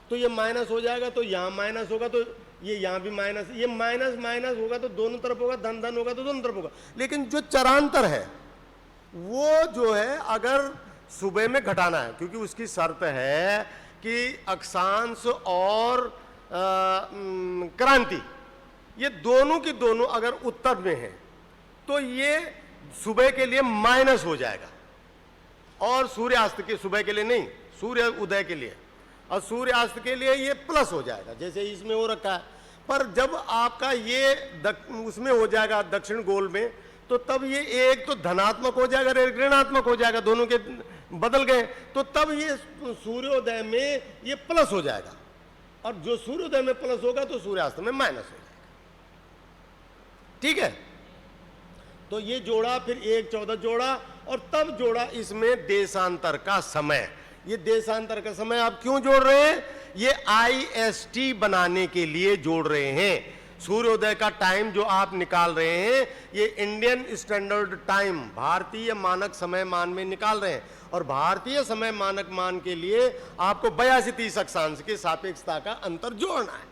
तो ये माइनस हो जाएगा तो यहाँ माइनस होगा, तो ये यहाँ भी माइनस, ये माइनस माइनस होगा तो दोनों तरफ होगा, धन धन होगा तो दोनों तरफ होगा। लेकिन जो चरांतर है वो जो है अगर सुबह में घटाना है, क्योंकि उसकी शर्त है कि अक्षांश और क्रांति ये दोनों की दोनों अगर उत्तर में है तो ये सुबह के लिए माइनस हो जाएगा, और सूर्यास्त के सुबह के लिए नहीं, सूर्य उदय के लिए, और सूर्यास्त के लिए ये प्लस हो जाएगा, जैसे इसमें हो रखा है। पर जब आपका ये उसमें हो जाएगा दक्षिण गोल में, तो तब ये एक तो धनात्मक हो जाएगा, ऋणात्मक हो जाएगा, दोनों के बदल गए, तो तब ये सूर्योदय में ये प्लस हो जाएगा, और जो सूर्योदय में प्लस होगा तो सूर्यास्त में माइनस हो जाएगा। ठीक है, तो ये जोड़ा, फिर 1, 14 जोड़ा, और तब जोड़ा इसमें देशांतर का समय। ये देशांतर का समय आप क्यों जोड़ रहे हैं? ये IST बनाने के लिए जोड़ रहे हैं। सूर्योदय का टाइम जो आप निकाल रहे हैं ये इंडियन स्टैंडर्ड टाइम, भारतीय मानक समय मान में निकाल रहे हैं, और भारतीय समय मानक मान के लिए आपको 82-30 अक्षांश की सापेक्षता का अंतर जोड़ना है।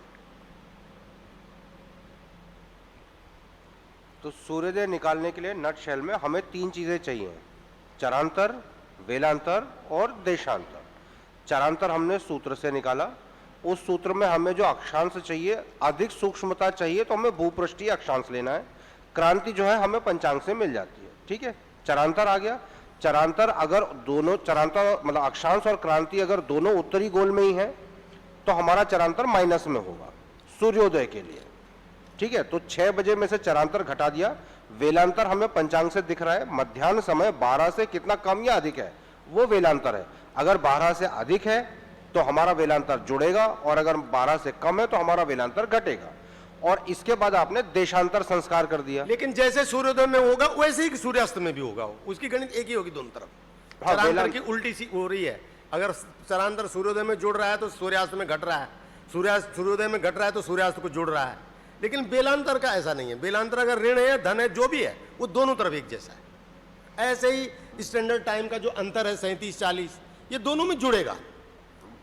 तो सूर्योदय निकालने के लिए नट शेल में हमें 3 चीजें चाहिए: चरांतर, वेलांतर और देशांतर। चरांतर हमने सूत्र से निकाला, उस सूत्र में हमें जो अक्षांश चाहिए, अधिक सूक्ष्मता चाहिए, तो हमें भूपृष्ठीय अक्षांश लेना है। क्रांति जो है हमें पंचांग से मिल जाती है। ठीक है, चरांतर आ गया। चरांतर अगर दोनों, चरांतर मतलब अक्षांश और क्रांति अगर दोनों उत्तरी गोल में ही है तो हमारा चरांतर माइनस में होगा सूर्योदय के लिए। ठीक है, तो 6 बजे में से चरांतर घटा दिया। वेलांतर हमें पंचांग से दिख रहा है, मध्याह्न समय 12 से कितना कम या अधिक है वो वेलांतर है। अगर 12 से अधिक है तो हमारा वेलांतर जुड़ेगा, और अगर 12 से कम है तो हमारा वेलांतर घटेगा। और इसके बाद आपने देशांतर संस्कार कर दिया। लेकिन जैसे सूर्योदय में होगा वैसे ही सूर्यास्त में भी होगा, उसकी गणित एक ही होगी दोनों तरफ। हाँ, चरांतर की उल्टी सी हो रही है। अगर चरांतर सूर्योदय में जुड़ रहा है तो सूर्यास्त में घट रहा है, सूर्योदय में घट रहा है तो सूर्यास्त को जुड़ रहा है। लेकिन बेलांतर का ऐसा नहीं है। बेलांतर अगर ऋण है, धन है, जो भी है, वो दोनों तरफ एक जैसा है। ऐसे ही स्टैंडर्ड टाइम का जो अंतर है 37-40, ये दोनों में जुड़ेगा।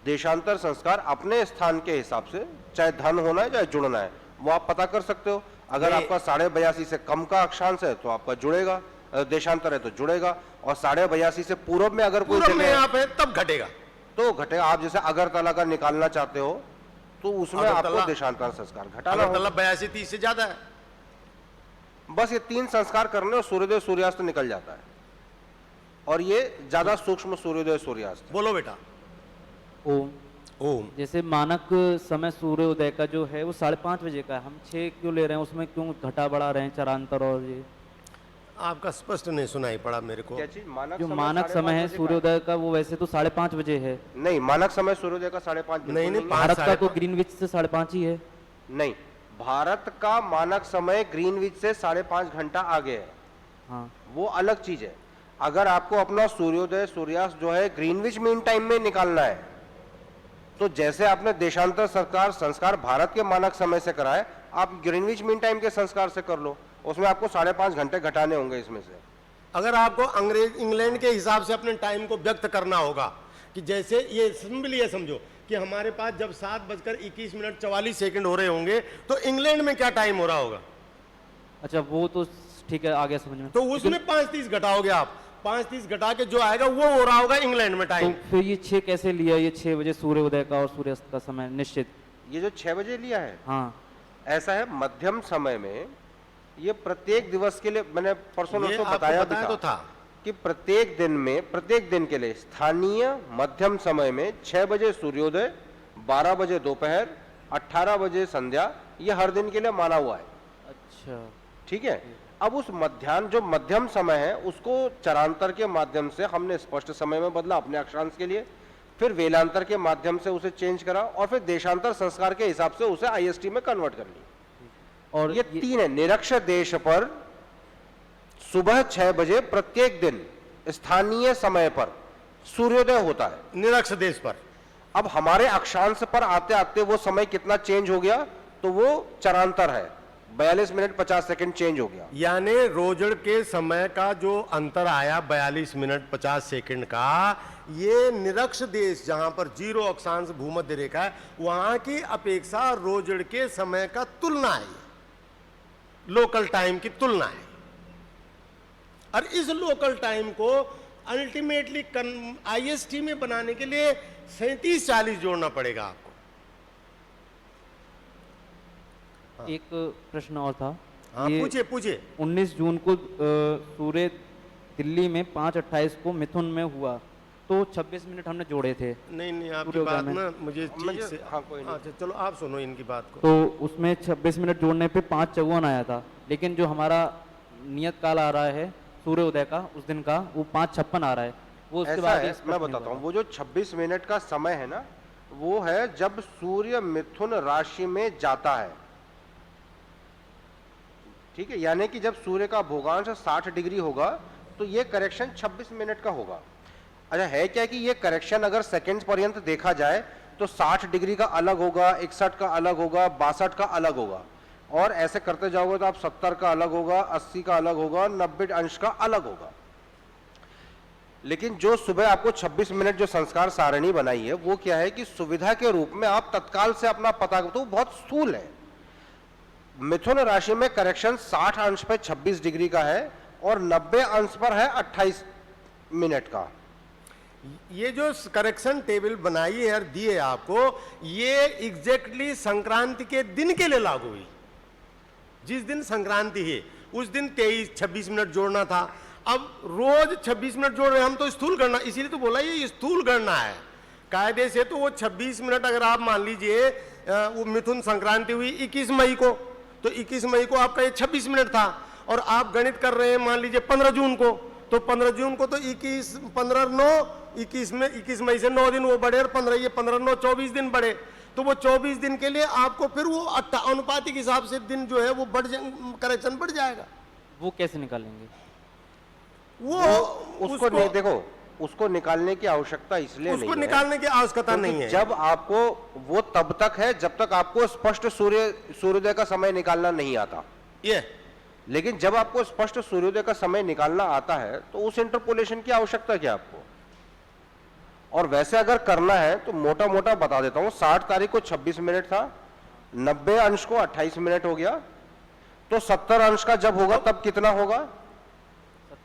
देशांतर संस्कार अपने स्थान के हिसाब से, चाहे धन होना है चाहे जुड़ना है, वो आप पता कर सकते हो। अगर आपका 82.5 से कम का अक्षांश है तो आपका जुड़ेगा, देशांतर है तो जुड़ेगा। और 82.5 से पूर्व में अगर कोई पूर्व में जगह आप है तब घटेगा, तो घटेगा। आप जैसे अगरतला का निकालना चाहते हो तो उसमें आपको देशांतर संस्कार घटाना होगा। 82-30 से ज्यादा है। बस ये 3 संस्कार करने और सूर्योदय सूर्यास्त निकल जाता है। और ये ज्यादा सूक्ष्म सूर्योदय सूर्यास्त। बोलो बेटा। ओम। ओम। जैसे मानक समय सूर्योदय का जो है वो 5:30 बजे का है, हम 6 क्यों ले रहे हैं? उसमें क्यों घटा बढ़ा रहे हैं चरांतर? और ये आपका स्पष्ट नहीं सुनाई पड़ा मेरे को। क्या चीज? जो मानक समय है सूर्योदय का वो वैसे तो 5:30 बजे है। नहीं, मानक समय सूर्योदय का 5:30 नहीं, नहीं, भारत का तो ग्रीनविच से 5:30 ही है। नहीं, भारत का मानक समय ग्रीनविच से 5.5 घंटा आगे है, हाँ वो अलग चीज है। अगर आपको अपना सूर्योदय सूर्यास्त जो है ग्रीनविच मीन टाइम में निकालना है, तो जैसे आपने देशांतर सरकार संस्कार भारत के मानक समय से कराए, आप ग्रीनविच मीन टाइम के संस्कार से कर लो, उसमें आपको 5.5 घंटे घटाने होंगे इसमें से। अगर आपको इंग्लैंड के हिसाब से अपने टाइम को व्यक्त करना होगा कि जैसे ये सिंपल ये समझो कि हमारे पास जब 7:21 हो रहे होंगे तो इंग्लैंड में क्या टाइम हो रहा होगा, अच्छा वो तो ठीक है, आ गया समझ में। तो उसमें 5:30 घटाओगे आप, 5:30 घटा के जो आएगा वो हो रहा होगा इंग्लैंड में तो टाइम। फिर ये 6 कैसे लिया, ये 6 बजे सूर्योदय का और सूर्यास्त का समय निश्चित? ये जो 6 बजे लिया है, हाँ ऐसा है मध्यम समय में, ये प्रत्येक दिवस के लिए मैंने परसों ये नोट्स में आपको बताया बताया तो था कि प्रत्येक दिन के लिए स्थानीय मध्यम समय में 6 बजे सूर्योदय, 12 बजे दोपहर, 18 बजे संध्या, ये हर दिन के लिए माना हुआ है। अच्छा ठीक है। अब उस मध्याह्न जो मध्यम समय है उसको चरांतर के माध्यम से हमने स्पष्ट समय में बदला अपने अक्षांश के लिए, फिर वेलांतर के माध्यम से उसे चेंज करा और फिर देशांतर संस्कार के हिसाब से उसे आईएसटी में कन्वर्ट कर ली। और ये 3 है। निरक्ष देश पर सुबह 6 बजे प्रत्येक दिन स्थानीय समय पर सूर्योदय होता है निरक्ष देश पर। अब हमारे अक्षांश पर आते आते वो समय कितना चेंज हो गया, तो वो चरांतर है, 42 मिनट 50 सेकंड चेंज हो गया। यानी रोजड़ के समय का जो अंतर आया 42 मिनट 50 सेकंड का, ये निरक्ष देश जहां पर 0 अक्षांश भूमध्य रेखा है वहां की अपेक्षा रोजड़ के समय का तुलना है, लोकल टाइम की तुलना है। और इस लोकल टाइम को अल्टीमेटली आईएसटी में बनाने के लिए 37-40 जोड़ना पड़ेगा आपको। एक प्रश्न और था। हाँ ये पूछिए पूछिए। 19 जून को सूर्य दिल्ली में 5:28 को मिथुन में हुआ, तो 26 मिनट हमने जोड़े थे। नहीं नहीं आपकी सूर्योदय बात में। ना मुझे ठीक से हाँ, कोई नहीं। अच्छा चलो आप सुनो इनकी बात को। तो उसमें 26 मिनट जोड़ने पे 5:54 आया था, लेकिन जो हमारा नियत काल आ रहा है सूर्योदय का उस दिन का, वो 5:56 आ रहा है। वो उसके ऐसा बाद है, स्पष्ट मैं नहीं बताता हुआ। हूँ, वो जो 26 मिनट का समय है ना, वो है जब सूर्य मिथुन राशि में जाता है। ठीक है, यानी कि जब सूर्य का भोगांश 60 डिग्री होगा तो ये करेक्शन 26 मिनट का होगा। अच्छा है क्या कि ये करेक्शन अगर सेकंड्स पर्यंत देखा जाए तो 60 डिग्री का अलग होगा, 61 का अलग होगा, 62 का अलग होगा, और ऐसे करते जाओगे तो आप 70 का अलग होगा, 80 का अलग होगा, 90 अंश का अलग होगा। लेकिन जो सुबह आपको 26 मिनट जो संस्कार सारणी बनाई है वो क्या है कि सुविधा के रूप में आप तत्काल से अपना पता, तो बहुत स्थूल है। मिथुन राशि में करेक्शन 60 अंश पे 26 डिग्री का है और 90 अंश पर है 28 मिनट का। ये जो करेक्शन टेबल बनाई है और दी है आपको, ये एग्जैक्टली संक्रांति के दिन के लिए लागू हुई। जिस दिन संक्रांति है उस दिन 26 मिनट जोड़ना था। अब रोज 26 मिनट जोड़ रहे हैं हम, तो स्थूल गणना, इसीलिए तो बोला ये स्थूल गणना है कायदे से। तो वो 26 मिनट अगर आप मान लीजिए वो मिथुन संक्रांति हुई 21 मई को, तो 21 मई को आपका ये 26 मिनट था, और आप गणित कर रहे हैं मान लीजिए 15 जून को, तो 15 जून को तो 21 मई से 9 दिन वो बढ़े, और 15 ये 15 9 24 दिन बढ़े, तो वो 24 दिन के लिए आपको फिर वो अनुपातिक हिसाब से दिन जो है वो करेक्शन बढ़ जाएगा। वो कैसे निकालेंगे? वो उसको नहीं, देखो उसको निकालने की आवश्यकता इसलिए नहीं है, निकालने की आवश्यकता नहीं है। जब आपको वो तब तक है जब तक आपको स्पष्ट सूर्योदय का समय निकालना नहीं आता। ये लेकिन जब आपको स्पष्ट सूर्योदय का समय निकालना आता है तो उस इंटरपोलेशन की आवश्यकता क्या आपको। और वैसे अगर करना है तो मोटा मोटा बता देता हूं, 60 तारीख को 26 मिनट था, 90 अंश को 28 मिनट हो गया, तो 70 अंश का जब होगा तब कितना होगा,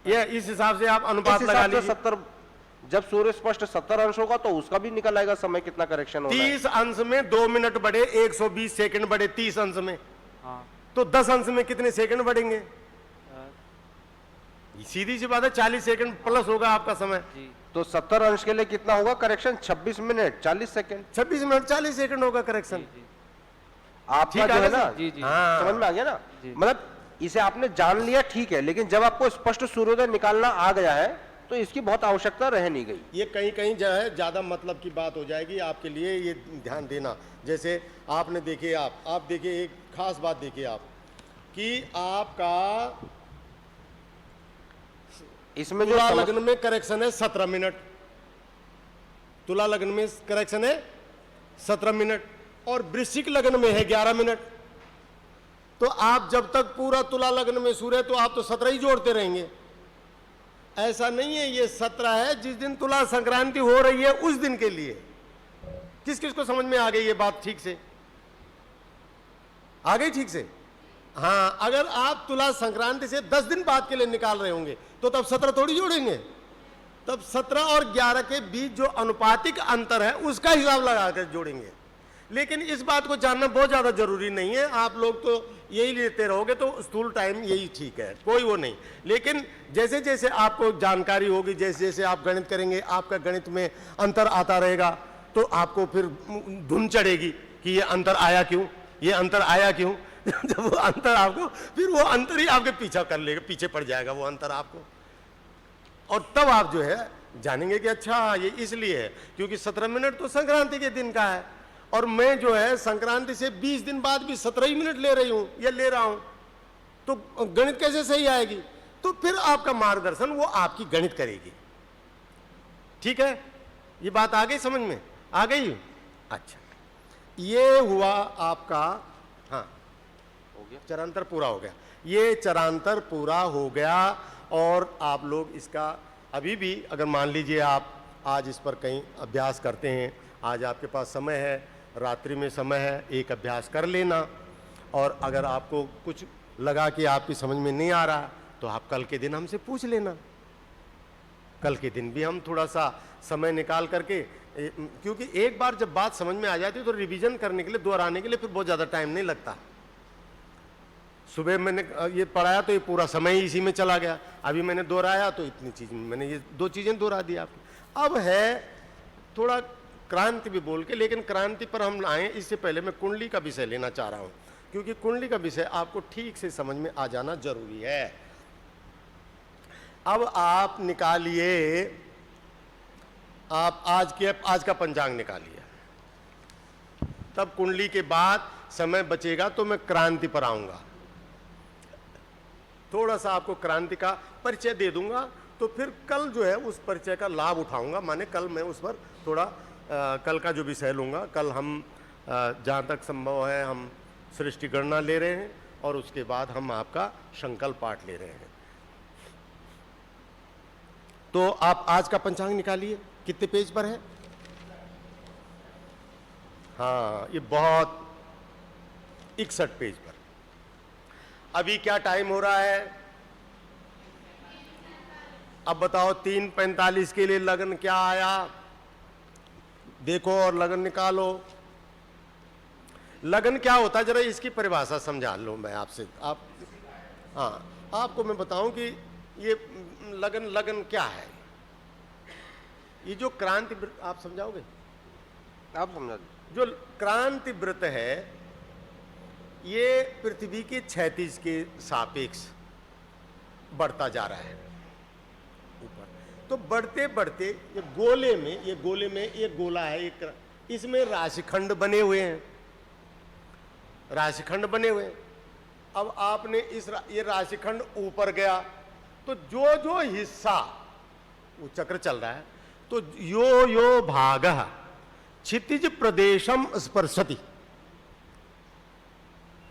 ये इस हिसाब से आप अनुपात लगा लीजिए। 70 जब सूर्य स्पष्ट 70 अंश होगा तो उसका भी निकल आएगा समय कितना करेक्शन होगा। 30 अंश में 2 मिनट बढ़े, 120 सेकंड बढ़े 30 अंश में, हाँ तो 10 अंश में कितने सेकंड बढ़ेंगे? सीधी सी बात है, 40 सेकंड प्लस होगा आपका समय। जी। तो 70 अंश के लिए कितना होगा correction, 26 minute 40 second. 26 minute 40 second होगा करेक्शन। आपका ठीक जो है है ना? ना, जी जी हाँ समझ में आ गया ना, जी। मतलब इसे आपने जान लिया ठीक है, लेकिन जब आपको स्पष्ट सूर्योदय निकालना आ गया है तो इसकी बहुत आवश्यकता रह नहीं गई। ये कहीं कहीं जो है ज़्यादा मतलब की बात हो जाएगी आपके लिए, ये ध्यान देना। जैसे आपने देखिए, आप देखिए एक खास बात देखिए आप कि आपका इसमें जो तुला लग्न में करेक्शन है 17 मिनट, तुला लग्न में करेक्शन है 17 मिनट और वृश्चिक लग्न में है 11 मिनट। तो आप जब तक पूरा तुला लग्न में सूर्य, तो आप तो 17 ही जोड़ते रहेंगे। ऐसा नहीं है, ये 17 है जिस दिन तुला संक्रांति हो रही है उस दिन के लिए। किस किस को समझ में आ गई ये बात? ठीक से आ गई? ठीक से? हाँ, अगर आप तुला संक्रांति से 10 दिन बाद के लिए निकाल रहे होंगे तो तब 17 थोड़ी जोड़ेंगे, तब 17 और 11 के बीच जो अनुपातिक अंतर है उसका हिसाब लगाकर जोड़ेंगे। लेकिन इस बात को जानना बहुत ज्यादा जरूरी नहीं है, आप लोग तो यही लेते रहोगे तो स्थूल टाइम यही ठीक है, कोई वो नहीं। लेकिन जैसे जैसे आपको जानकारी होगी, जैसे जैसे आप गणित करेंगे, आपका गणित में अंतर आता रहेगा, तो आपको फिर धुन चढ़ेगी कि ये अंतर आया क्यों, ये अंतर आया क्यों। जब वो अंतर आपको, फिर वो अंतर ही आपके पीछा कर लेगा, पीछे पड़ जाएगा वो अंतर आपको, और तब आप जो है जानेंगे कि अच्छा ये इसलिए है क्योंकि 17 मिनट तो संक्रांति के दिन का है, और मैं जो है संक्रांति से 20 दिन बाद भी 17 ही मिनट ले रही हूं या ले रहा हूं, तो गणित कैसे सही आएगी? तो फिर आपका मार्गदर्शन वो आपकी गणित करेगी। ठीक है, ये बात आ गई समझ में? आ गई? अच्छा, ये हुआ आपका, हाँ हो गया, चरांतर पूरा हो गया। ये चरांतर पूरा हो गया और आप लोग इसका अभी भी, अगर मान लीजिए आप आज इस पर कहीं अभ्यास करते हैं, आज आपके पास समय है, रात्रि में समय है, एक अभ्यास कर लेना। और अगर आपको कुछ लगा कि आपकी समझ में नहीं आ रहा तो आप कल के दिन हमसे पूछ लेना। कल के दिन भी हम थोड़ा सा समय निकाल करके, क्योंकि एक बार जब बात समझ में आ जाती है तो रिवीजन करने के लिए, दोहराने के लिए फिर बहुत ज़्यादा टाइम नहीं लगता। सुबह मैंने ये पढ़ाया तो ये पूरा समय ही इसी में चला गया, अभी मैंने दोहराया तो इतनी चीज, मैंने ये 2 चीज़ें दोहरा दी आपको। अब है थोड़ा क्रांति भी बोल के, लेकिन क्रांति पर हम आए इससे पहले मैं कुंडली का विषय लेना चाह रहा हूं, क्योंकि कुंडली का विषय आपको ठीक से समझ में आ जाना जरूरी है। अब आप निकालिए, आप आज का पंचांग निकालिए, तब कुंडली के बाद समय बचेगा तो मैं क्रांति पर आऊंगा, थोड़ा सा आपको क्रांति का परिचय दे दूंगा, तो फिर कल जो है उस परिचय का लाभ उठाऊंगा। माने कल मैं उस पर थोड़ा कल का जो विषय लूंगा, कल हम जहाँ तक संभव है हम सृष्टि गणना ले रहे हैं और उसके बाद हम आपका संकल्प पाठ ले रहे हैं। तो आप आज का पंचांग निकालिए, कितने पेज पर है? हाँ, ये बहुत 61 पेज पर। अभी क्या टाइम हो रहा है? अब बताओ 3:45 के लिए लगन क्या आया? देखो और लगन निकालो। लगन क्या होता है, जरा इसकी परिभाषा समझा लो मैं आपसे। आप, हाँ, आपको मैं बताऊं कि ये लगन क्या है। ये जो क्रांति व्रत, आप समझाओगे? आप समझा दीजिए। जो क्रांति व्रत है ये पृथ्वी के क्षैतिज के सापेक्ष बढ़ता जा रहा है ऊपर। तो बढ़ते बढ़ते ये गोले में एक गोला है, एक, इसमें राशिखंड बने हुए हैं, राशिखंड बने हुए हैं। अब आपने ये राशिखंड ऊपर गया तो जो जो हिस्सा, वो चक्र चल रहा है, तो यो भागः क्षितिज प्रदेशम स्पर्शति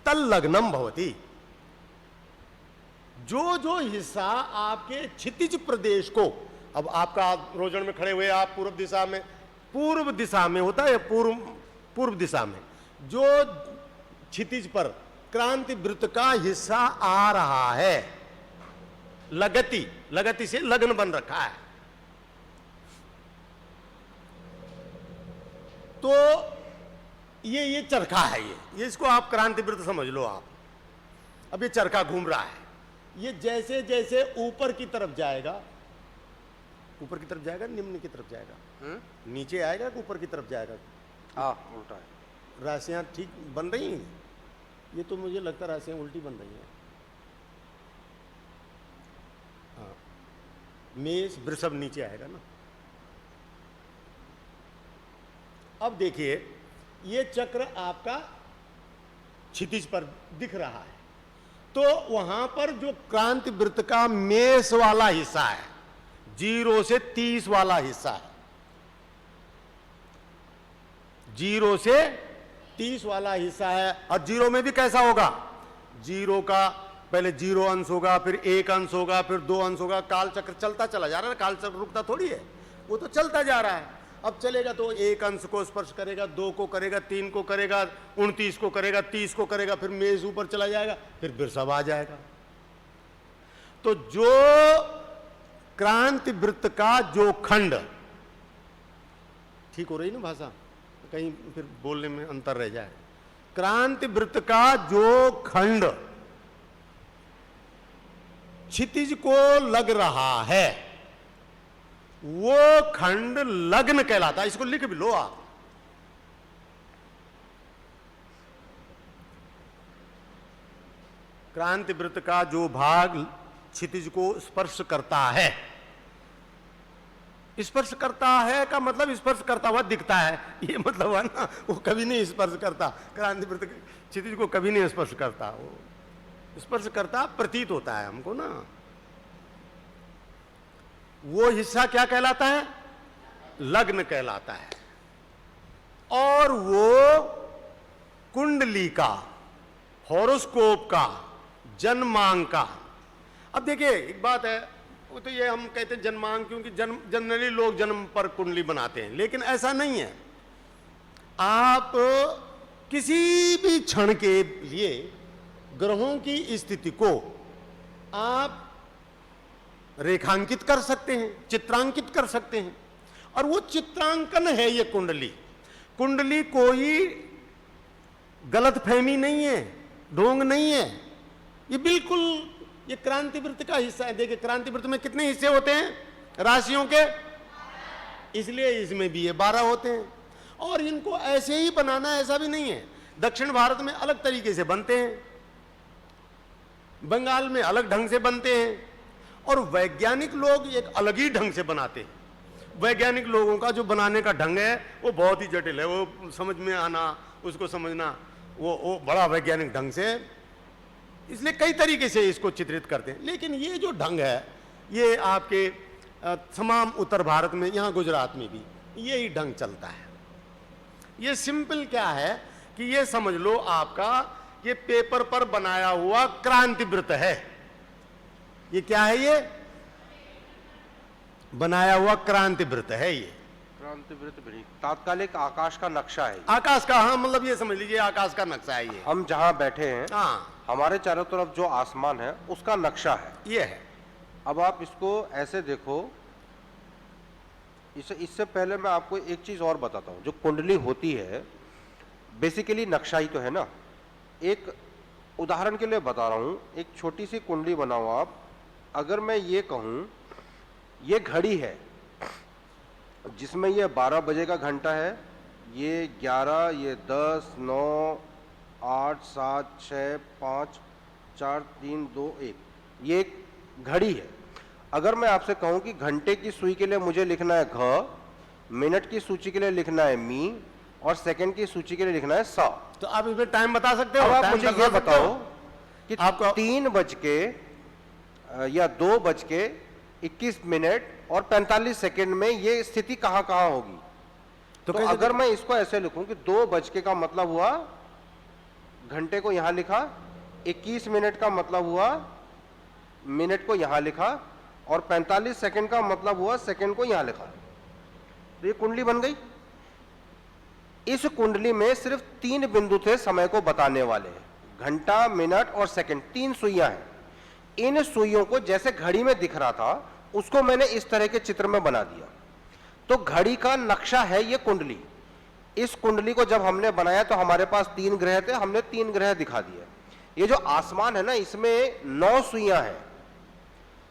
तल्लग्नम भवति। जो जो हिस्सा आपके क्षितिज प्रदेश को, अब आपका रोजन में खड़े हुए आप पूर्व दिशा में होता है, पूर्व दिशा में जो क्षितिज पर क्रांति वृत्त का हिस्सा आ रहा है, लगति से लग्न बन रखा है, तो ये चरखा है, ये इसको आप क्रांति वृत्त समझ लो आप। अब ये चरखा घूम रहा है, ये जैसे जैसे ऊपर की तरफ जाएगा, ऊपर की तरफ जाएगा, निम्न की तरफ जाएगा, नीचे आएगा कि ऊपर की तरफ जाएगा? हाँ, उल्टा है। राशियां ठीक बन रही हैं? ये तो मुझे लगता है राशियां उल्टी बन रही हैं। हाँ, मेष वृषभ नीचे आएगा ना। अब देखिए ये चक्र आपका क्षितिज पर दिख रहा है, तो वहां पर जो क्रांति वृत्त का मेष वाला हिस्सा है, 0 से 30 वाला हिस्सा है, 0 से 30 वाला हिस्सा है। और 0 में भी कैसा होगा, 0 का पहले 0 अंश होगा, फिर 1 अंश होगा, फिर 2 अंश होगा। काल चक्र चलता चला जा रहा है, काल चक्र रुकता थोड़ी है, वो तो चलता जा रहा है। अब चलेगा तो 1 अंश को स्पर्श करेगा, 2 को करेगा, 3 को करेगा, 29 को करेगा, 30 को करेगा, फिर मेष ऊपर चला जाएगा, फिर वृषभ आ जाएगा। तो जो क्रांति वृत्त का जो खंड, ठीक हो रही ना भाषा, कहीं फिर बोलने में अंतर रह जाए। क्रांति वृत्त का जो खंड क्षितिज को लग रहा है, वो खंड लग्न कहलाता है। इसको लिख भी लो आप। क्रांति वृत्त का जो भाग क्षितिज को स्पर्श करता है, स्पर्श करता है का मतलब स्पर्श करता हुआ दिखता है, ये मतलब है ना, वो कभी नहीं स्पर्श करता। क्रांति वृत्त क्षितिज को कभी नहीं स्पर्श करता, वो स्पर्श करता प्रतीत होता है हमको ना। वो हिस्सा क्या कहलाता है, लग्न कहलाता है। और वो कुंडली का, हॉरोस्कोप का, जन्मांक का। अब देखिए एक बात है, वो तो ये हम कहते हैं जन्मांक, क्योंकि जन्म जनरली लोग जन्म पर कुंडली बनाते हैं, लेकिन ऐसा नहीं है। आप किसी भी क्षण के लिए ग्रहों की स्थिति को आप रेखांकित कर सकते हैं, चित्रांकित कर सकते हैं, और वो चित्रांकन है ये कुंडली। कुंडली कोई गलतफहमी नहीं है, ढोंग नहीं है, ये बिल्कुल ये क्रांति वृत्त का हिस्सा है। देखिए क्रांति वृत्त में कितने हिस्से होते हैं राशियों के, इसलिए इसमें भी ये 12 होते हैं। और इनको ऐसे ही बनाना ऐसा भी नहीं है। दक्षिण भारत में अलग तरीके से बनते हैं, बंगाल में अलग ढंग से बनते हैं, और वैज्ञानिक लोग एक अलग ही ढंग से बनाते हैं। वैज्ञानिक लोगों का जो बनाने का ढंग है वो बहुत ही जटिल है, वो समझ में आना, उसको समझना, वो बड़ा वैज्ञानिक ढंग से, इसलिए कई तरीके से इसको चित्रित करते हैं। लेकिन ये जो ढंग है ये आपके तमाम उत्तर भारत में, यहाँ गुजरात में भी यही ढंग चलता है। ये सिंपल क्या है कि ये समझ लो आपका ये पेपर पर बनाया हुआ क्रांति वृत्त है। ये क्या है, ये बनाया हुआ क्रांति वृत्त है। ये क्रांति वृत्त भी तात्कालिक आकाश का नक्शा है। आकाश का, हाँ मतलब ये समझ लीजिए आकाश का नक्शा है ये। हम जहां बैठे हैं, हाँ हमारे चारों तरफ जो आसमान है उसका नक्शा है, ये है। अब आप इसको ऐसे देखो। इससे पहले मैं आपको एक चीज और बताता हूँ। जो कुंडली होती है बेसिकली नक्शा ही तो है ना। एक उदाहरण के लिए बता रहा हूँ, एक छोटी सी कुंडली बनाओ आप। अगर मैं ये कहूँ ये घड़ी है जिसमें ये 12 बजे का घंटा है, ये 11, ये 10, 9, 8, 7, 6, 5, 4, 3, 2, 1, ये एक घड़ी है। अगर मैं आपसे कहूं कि घंटे की सुई के लिए मुझे लिखना है घ, मिनट की सूची के लिए लिखना है मी, और सेकंड की सूची के लिए लिखना है सा, तो आप इसमें टाइम बता सकते हो? अब आप टाइम मुझे बता ये सकते बताओ हो? कि आपको 3 बज के या 2 बज के 21 मिनट और 45 सेकंड में ये स्थिति कहां कहां होगी। तो कैसे अगर मैं इसको ऐसे लिखूं कि 2 बज के का मतलब हुआ घंटे को यहां लिखा, 21 मिनट का मतलब हुआ मिनट को यहां लिखा, और 45 सेकंड का मतलब हुआ सेकंड को यहां लिखा, तो ये कुंडली बन गई। इस कुंडली में सिर्फ 3 बिंदु थे समय को बताने वाले, घंटा, मिनट और सेकंड, 3 सुइयां हैं। इन सुइयों को जैसे घड़ी में दिख रहा था उसको मैंने इस तरह के चित्र में बना दिया। तो घड़ी का नक्शा है ये कुंडली। इस कुंडली को जब हमने बनाया तो हमारे पास 3 ग्रह थे, हमने 3 ग्रह दिखा दिए। ये जो आसमान है ना, इसमें 9 सुइयां हैं।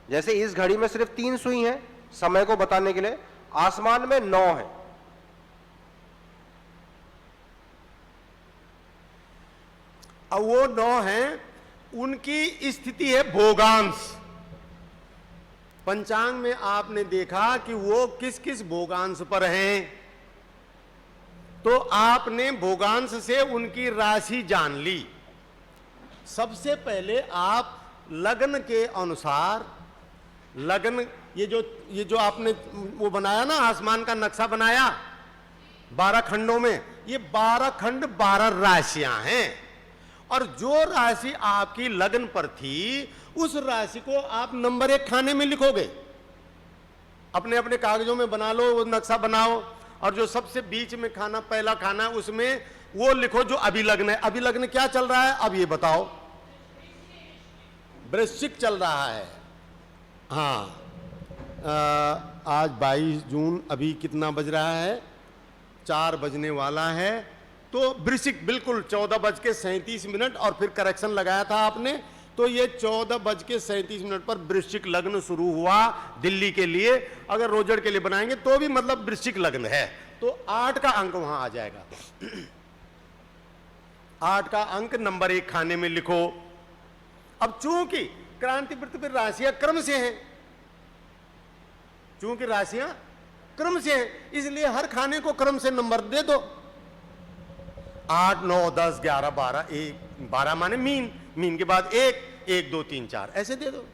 जैसे इस घड़ी में सिर्फ 3 सुई हैं समय को बताने के लिए, आसमान में 9 है। अब वो 9 हैं, उनकी स्थिति है भोगांश। पंचांग में आपने देखा कि वो किस किस भोगांश पर हैं, तो आपने भोगांश से उनकी राशि जान ली। सबसे पहले आप लग्न के अनुसार, लग्न ये जो आपने वो बनाया ना, आसमान का नक्शा बनाया 12 खंडों में, ये 12 खंड 12 राशियां हैं, और जो राशि आपकी लग्न पर थी उस राशि को आप नंबर 1 खाने में लिखोगे। अपने अपने कागजों में बना लो, वो नक्शा बनाओ, और जो सबसे बीच में खाना, पहला खाना है, उसमें वो लिखो जो अभी लग्न है। अभी लग्न क्या चल रहा है अब ये बताओ? वृश्चिक चल रहा है। हाँ, आज 22 जून, अभी कितना बज रहा है? 4 बजने वाला है। तो वृश्चिक बिल्कुल 14:37 और फिर करेक्शन लगाया था आपने, तो ये 14:37 पर वृश्चिक लग्न शुरू हुआ दिल्ली के लिए। अगर रोजड़ के लिए बनाएंगे तो भी मतलब वृश्चिक लग्न है, तो 8 का अंक वहां आ जाएगा। 8 का अंक नंबर 1 खाने में लिखो। अब चूंकि क्रांति वृत्त पर राशियां क्रम से हैं, चूंकि राशियां क्रम से हैं, इसलिए हर खाने को क्रम से नंबर दे दो। 8, 9, 10, 11, 12, 12 माने मीन, मीन के बाद 1, 1, 2, 3, 4 ऐसे दे दो।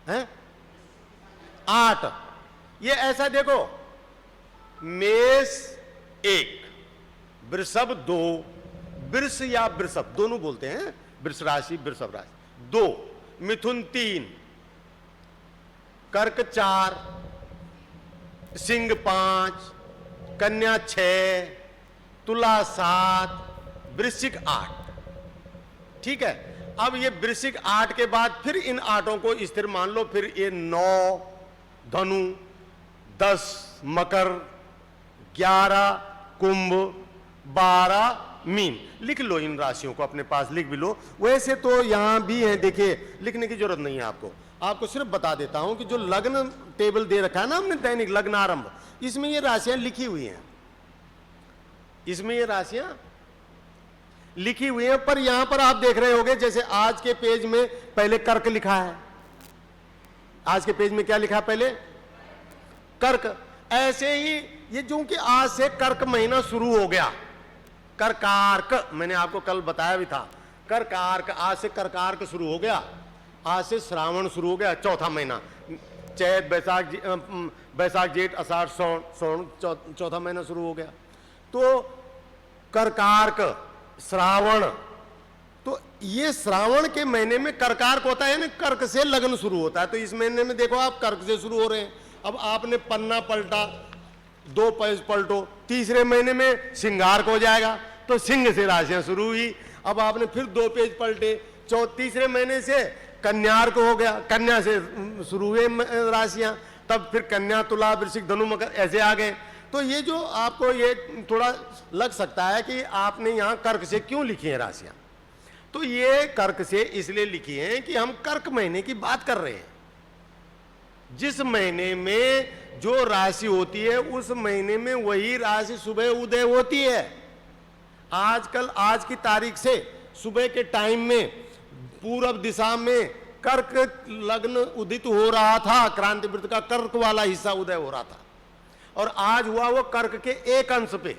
हैं? 8 ये ऐसा देखो, मेष 1, वृषभ 2, वृष या वृषभ दोनों बोलते हैं, वृष राशि वृषभ राशि 2, मिथुन 3, कर्क 4, सिंह 5, कन्या 6, तुला 7, वृश्चिक 8। ठीक है, अब ये वृश्चिक 8 के बाद फिर इन 8 को स्थिर मान लो, फिर ये 9 धनु, 10 मकर, 11 कुंभ, 12 मीन। लिख लो इन राशियों को, अपने पास लिख भी लो। वैसे तो यहां भी है, देखिए लिखने की जरूरत नहीं है आपको सिर्फ बता देता हूं कि जो लग्न टेबल दे रखा है ना हमने, दैनिक लग्न आरंभ, इसमें ये राशियां लिखी हुई हैं, इसमें ये राशियां लिखी हुई हैं। पर यहां पर आप देख रहे होंगे, जैसे आज के पेज में पहले कर्क लिखा है, आज के पेज में क्या लिखा पहले? कर्क। ऐसे ही ये जो कि आज से कर्क महीना शुरू हो गया, कर्कार्क, मैंने आपको कल बताया भी था, कर्कार्क, आज से कर्कार्क शुरू हो गया, आज से श्रावण शुरू हो गया, चौथा महीना, चैत बैसाख जेठ आषाढ़ सावन चौथा महीना शुरू हो गया। तो कर्कार्क, श्रावण, तो ये श्रावण के महीने में कर्कार्क होता है ना, कर्क से लग्न शुरू होता है। तो इस महीने में देखो आप कर्क से शुरू हो रहे हैं। अब आपने पन्ना पलटा, 2 पेज पलटो, तीसरे महीने में सिंगार हो जाएगा, तो सिंह से राशियां शुरू हुई। अब आपने फिर 2 पेज पलटे, तीसरे महीने से कन्यार को हो गया, कन्या से शुरू हुए राशियां, तब फिर कन्या, तुला, वृश्चिक, धनु, मकर ऐसे आ गए। तो ये जो आपको ये थोड़ा लग सकता है कि आपने यहां कर्क से क्यों लिखी है राशियां, तो ये कर्क से इसलिए लिखी है कि हम कर्क महीने की बात कर रहे हैं। जिस महीने में जो राशि होती है उस महीने में वही राशि सुबह उदय होती है। आजकल आज की तारीख से सुबह के टाइम में पूर्व दिशा में कर्क लग्न उदित हो रहा था, क्रांति वृत्त का कर्क वाला हिस्सा उदय हो रहा था, और आज हुआ वो कर्क के 1 अंश पे,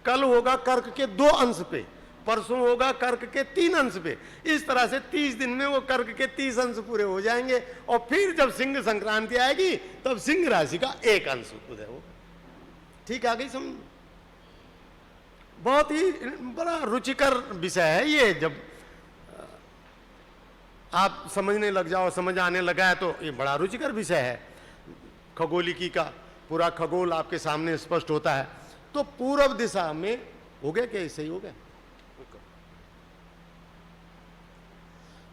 कल होगा कर्क के 2 अंश पे, परसों होगा कर्क के 3 अंश पे। इस तरह से 30 दिन में वो कर्क के 30 अंश पूरे हो जाएंगे, और फिर जब सिंह संक्रांति आएगी तब सिंह राशि का 1 अंश उदय हो। ठीक आ गई समझ? बहुत ही बड़ा रुचिकर विषय है ये, जब आप समझने लग जाओ, समझ आने लगा है तो ये बड़ा रुचिकर विषय है। खगोलिकी का पूरा खगोल आपके सामने स्पष्ट होता है। तो पूर्व दिशा में हो गया क्या? सही हो गया?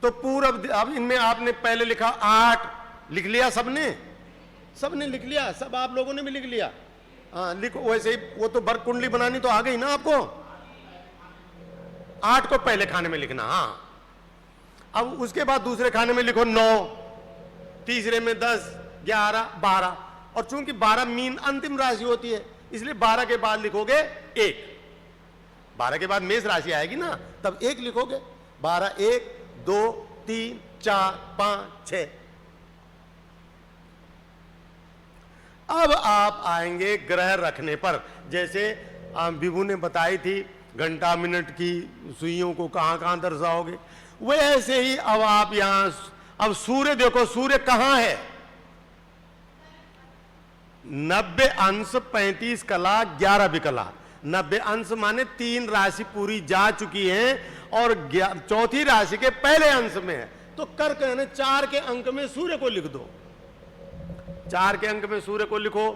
तो पूर्व, अब इनमें आपने पहले लिखा 8, लिख लिया सबने लिख लिया, सब आप लोगों ने भी लिख लिया। हाँ लिखो वैसे ही, वो तो वर्ग कुंडली बनानी तो आ गई ना आपको। 8 को पहले खाने में लिखना। हाँ, अब उसके बाद दूसरे खाने में लिखो 9, तीसरे में 10, 11, 12, और चूंकि 12 मीन अंतिम राशि होती है इसलिए 12 के बाद लिखोगे 1। 12 के बाद मेष राशि आएगी ना, तब 1 लिखोगे। 12, 1, 2 3 4 5 6। अब आप आएंगे ग्रह रखने पर, जैसे विभू ने बताई थी घंटा मिनट की सुइयों को कहां कहां दर्शाओगे, वैसे ही अब आप यहां, अब सूर्य देखो, सूर्य कहां है? 90 अंश 35 कला 11 विकला। 90 अंश माने 3 राशि पूरी जा चुकी है और चौथी राशि के पहले अंश में है, तो कर्क यानी 4 के अंक में सूर्य को लिख दो। 4 के अंक में सूर्य को लिखो।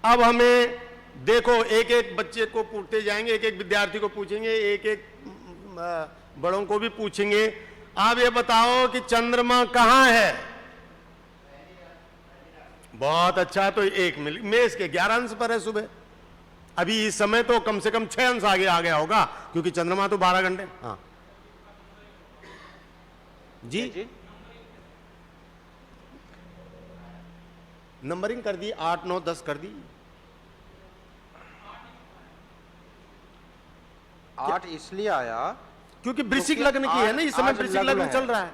अब हमें देखो, एक एक बच्चे को पूछते जाएंगे, एक एक विद्यार्थी को पूछेंगे, एक एक बड़ों को भी पूछेंगे। आप ये बताओ कि चंद्रमा कहां है? बहुत अच्छा, तो एक मेष के 11 अंश पर है सुबह। अभी इस समय तो कम से कम 6 अंश आगे आ गया होगा, क्योंकि चंद्रमा तो 12 घंटे। हाँ जी, नंबरिंग कर दी, 8 9 10 कर दी। 8 इसलिए आया क्योंकि वृश्चिक लग्न की है ना, इस समय आज वृश्चिक लग्न चल रहा है।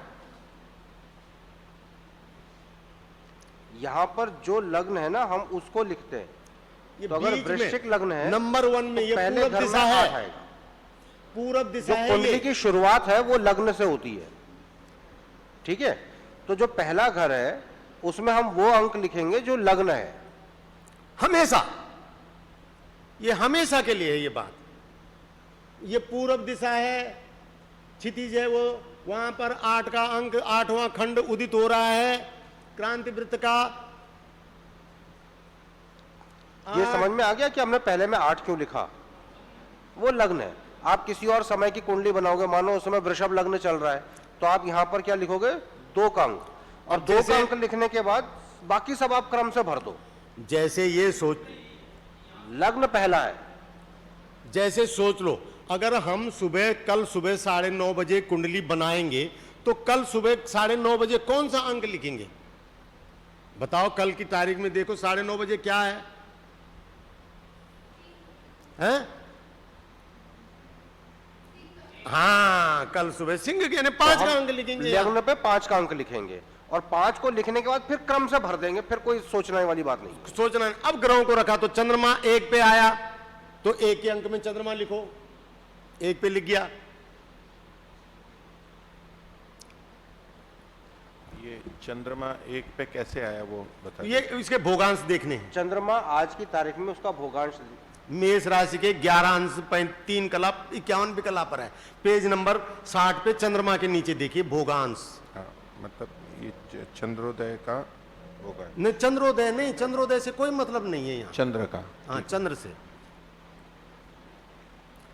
यहाँ पर जो लग्न है ना, हम उसको लिखते हैं। ये तो अगर बीच में वृश्चिक लग्न है नंबर 1 में, तो ये पहले पूरब घर दिशा में 8 है। आएगा। पूरब जो दिशा है कुंडली ये। की शुरुआत है वो लग्न से होती है, ठीक है? तो जो पहला घर है उसमें हम वो अंक लिखेंगे जो लग्न है, हमेशा। ये हमेशा के लिए है ये बात। ये पूरब दिशा है, क्षितिज है वो, वहां पर 8 का अंक, 8वां खंड उदित हो रहा है क्रांति वृत्त का। ये समझ में आ गया कि हमने पहले में 8 क्यों लिखा? वो लग्न है। आप किसी और समय की कुंडली बनाओगे, मानो उस समय वृषभ लग्न चल रहा है, तो आप यहां पर क्या लिखोगे? 2 का अंक, और 2 का अंक लिखने के बाद बाकी सब आप क्रम से भर दो। जैसे ये सोच, लग्न पहला है। जैसे सोच लो, अगर हम कल सुबह 9:30 बजे कुंडली बनाएंगे, तो कल सुबह 9:30 बजे कौन सा अंक लिखेंगे? बताओ, कल की तारीख में देखो 9:30 बजे क्या है? हैं? हाँ, कल सुबह सिंह के 5 का अंक लिखेंगे। लग्न पे 5 का अंक लिखेंगे, और 5 को लिखने के बाद फिर क्रम से भर देंगे, फिर कोई सोचने वाली बात नहीं। सोचना है। अब ग्रहों को रखा, तो चंद्रमा 1 पे आया, तो 1 के अंक में चंद्रमा लिखो, 1 पे लिख गया। ये चंद्रमा 1 पे कैसे आया वो बताइए। ये इसके भोगांश देखने हैं। चंद्रमा आज की तारीख में उसका भोगांश मेष राशि के 11 अंश 3 कला 51 विकला पर है। पेज नंबर 60 पे चंद्रमा के नीचे देखिए भोगांश। हाँ, मतलब ये चंद्रोदय का होगा, नहीं, चंद्रोदय नहीं, चंद्रोदय से कोई मतलब नहीं है यहाँ। चंद्र का। हाँ, चंद्र से।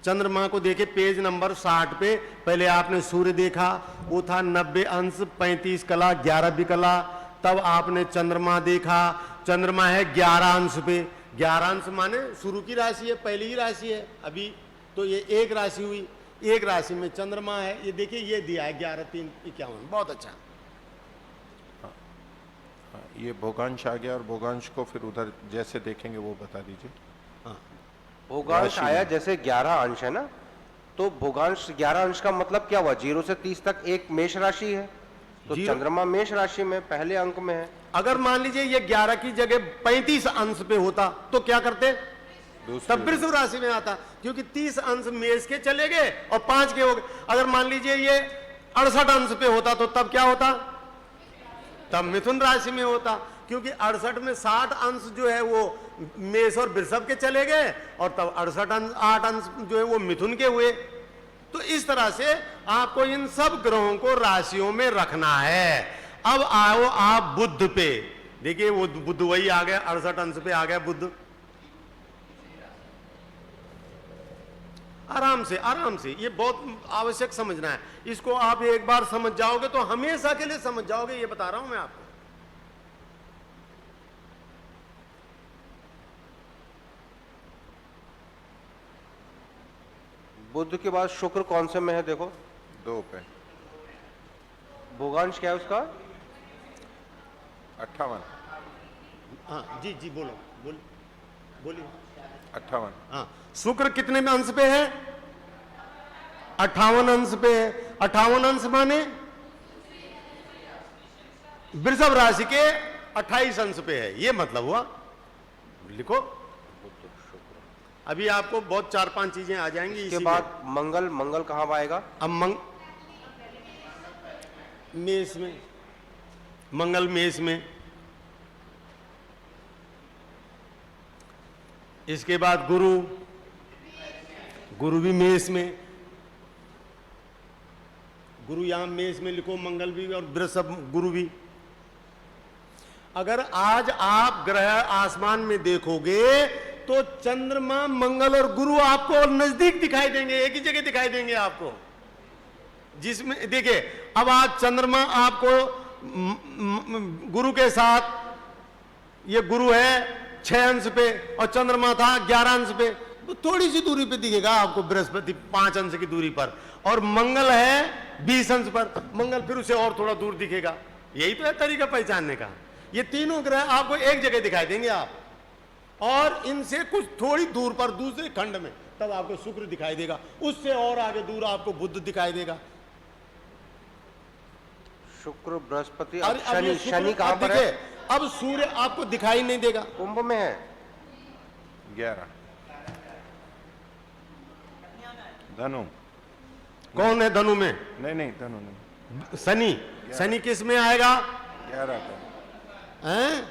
चंद्रमा को देखे पेज नंबर 60 पे। पहले आपने सूर्य देखा, वो था 90 अंश 35 कला 11 विकला। तब आपने चंद्रमा देखा, चंद्रमा है 11 अंश पे। 11 अंश माने शुरू की राशि है, पहली ही राशि है अभी, तो ये एक राशि हुई। एक राशि में चंद्रमा है, ये देखिए, ये दिया है 11 3 51। बहुत अच्छा। हाँ, ये भोगांश आ गया, और भोगांश को फिर उधर जैसे देखेंगे वो बता दीजिए। भोगांश राशि आया, में। जैसे 11 अंश है ना, तो भोगांश 11 अंश का मतलब क्या हुआ? 0 से 30 तक एक मेष राशि है, तो चंद्रमा मेष राशि में पहले अंक में है। अगर मान लीजिए ये 11 की जगह 35 अंश पे होता तो क्या करते? तब वृषभ राशि में आता, क्योंकि 30 अंश मेष के चले गए और 5 के हो गए। अगर मान लीजिए ये 68 अंश पे होता तो तब क्या होता? तब मिथुन राशि में होता, क्योंकि 68 में 60 अंश जो है वो मेष और वृषभ के चले गए, और तब 8 अंश जो है वो मिथुन के हुए। तो इस तरह से आपको इन सब ग्रहों को राशियों में रखना है। अब आओ आप बुध पे, देखिए वो बुध वही आ गया, 68 अंश पे आ गया बुध। आराम से, आराम से, ये बहुत आवश्यक समझना है। इसको आप एक बार समझ जाओगे तो हमेशा के लिए समझ जाओगे, ये बता रहा हूं मैं आपको। बुध के बाद शुक्र कौन से में है? देखो 2 पे भोगांश क्या है उसका? 58। हाँ जी जी, बोलो, बोलिए। 58। हाँ, शुक्र कितने में अंश पे है? 58 अंश पे है। 58 अंश माने वृषभ राशि के 28 अंश पे है, ये मतलब हुआ। लिखो, अभी आपको बहुत 4-5 चीजें आ जाएंगी। इसके बाद मंगल, मंगल कहाँ आएगा? अब मेष में, मंगल मेष में। इसके बाद गुरु, गुरु भी मेष में। गुरु यहां मेष में लिखो, मंगल भी और वृषभ गुरु भी। अगर आज आप ग्रह आसमान में देखोगे तो चंद्रमा, मंगल और गुरु आपको नजदीक दिखाई देंगे, एक ही जगह दिखाई देंगे आपको। जिसमें देखिए, अब आज चंद्रमा आपको गुरु के साथ, ये गुरु है 6 अंश पे और चंद्रमा था 11 अंश पे, तो थोड़ी सी दूरी पे दिखेगा आपको बृहस्पति 5 अंश की दूरी पर, और मंगल है 20 अंश पर, मंगल फिर उसे और थोड़ा दूर दिखेगा। यही तो है तरीका पहचानने का। ये तीनों ग्रह आपको एक जगह दिखाई देंगे आप, और इनसे कुछ थोड़ी दूर पर दूसरे खंड में तब आपको शुक्र दिखाई देगा, उससे और आगे दूर आपको बुध दिखाई देगा। शुक्र, बृहस्पति, अब शनि। शनि कहाँ पर है? अब सूर्य आपको दिखाई नहीं देगा, कुंभ में है। 11। धनु। कौन है धनु में? नहीं, धनु नहीं, शनि। शनि किस में आएगा? 11 का हैं?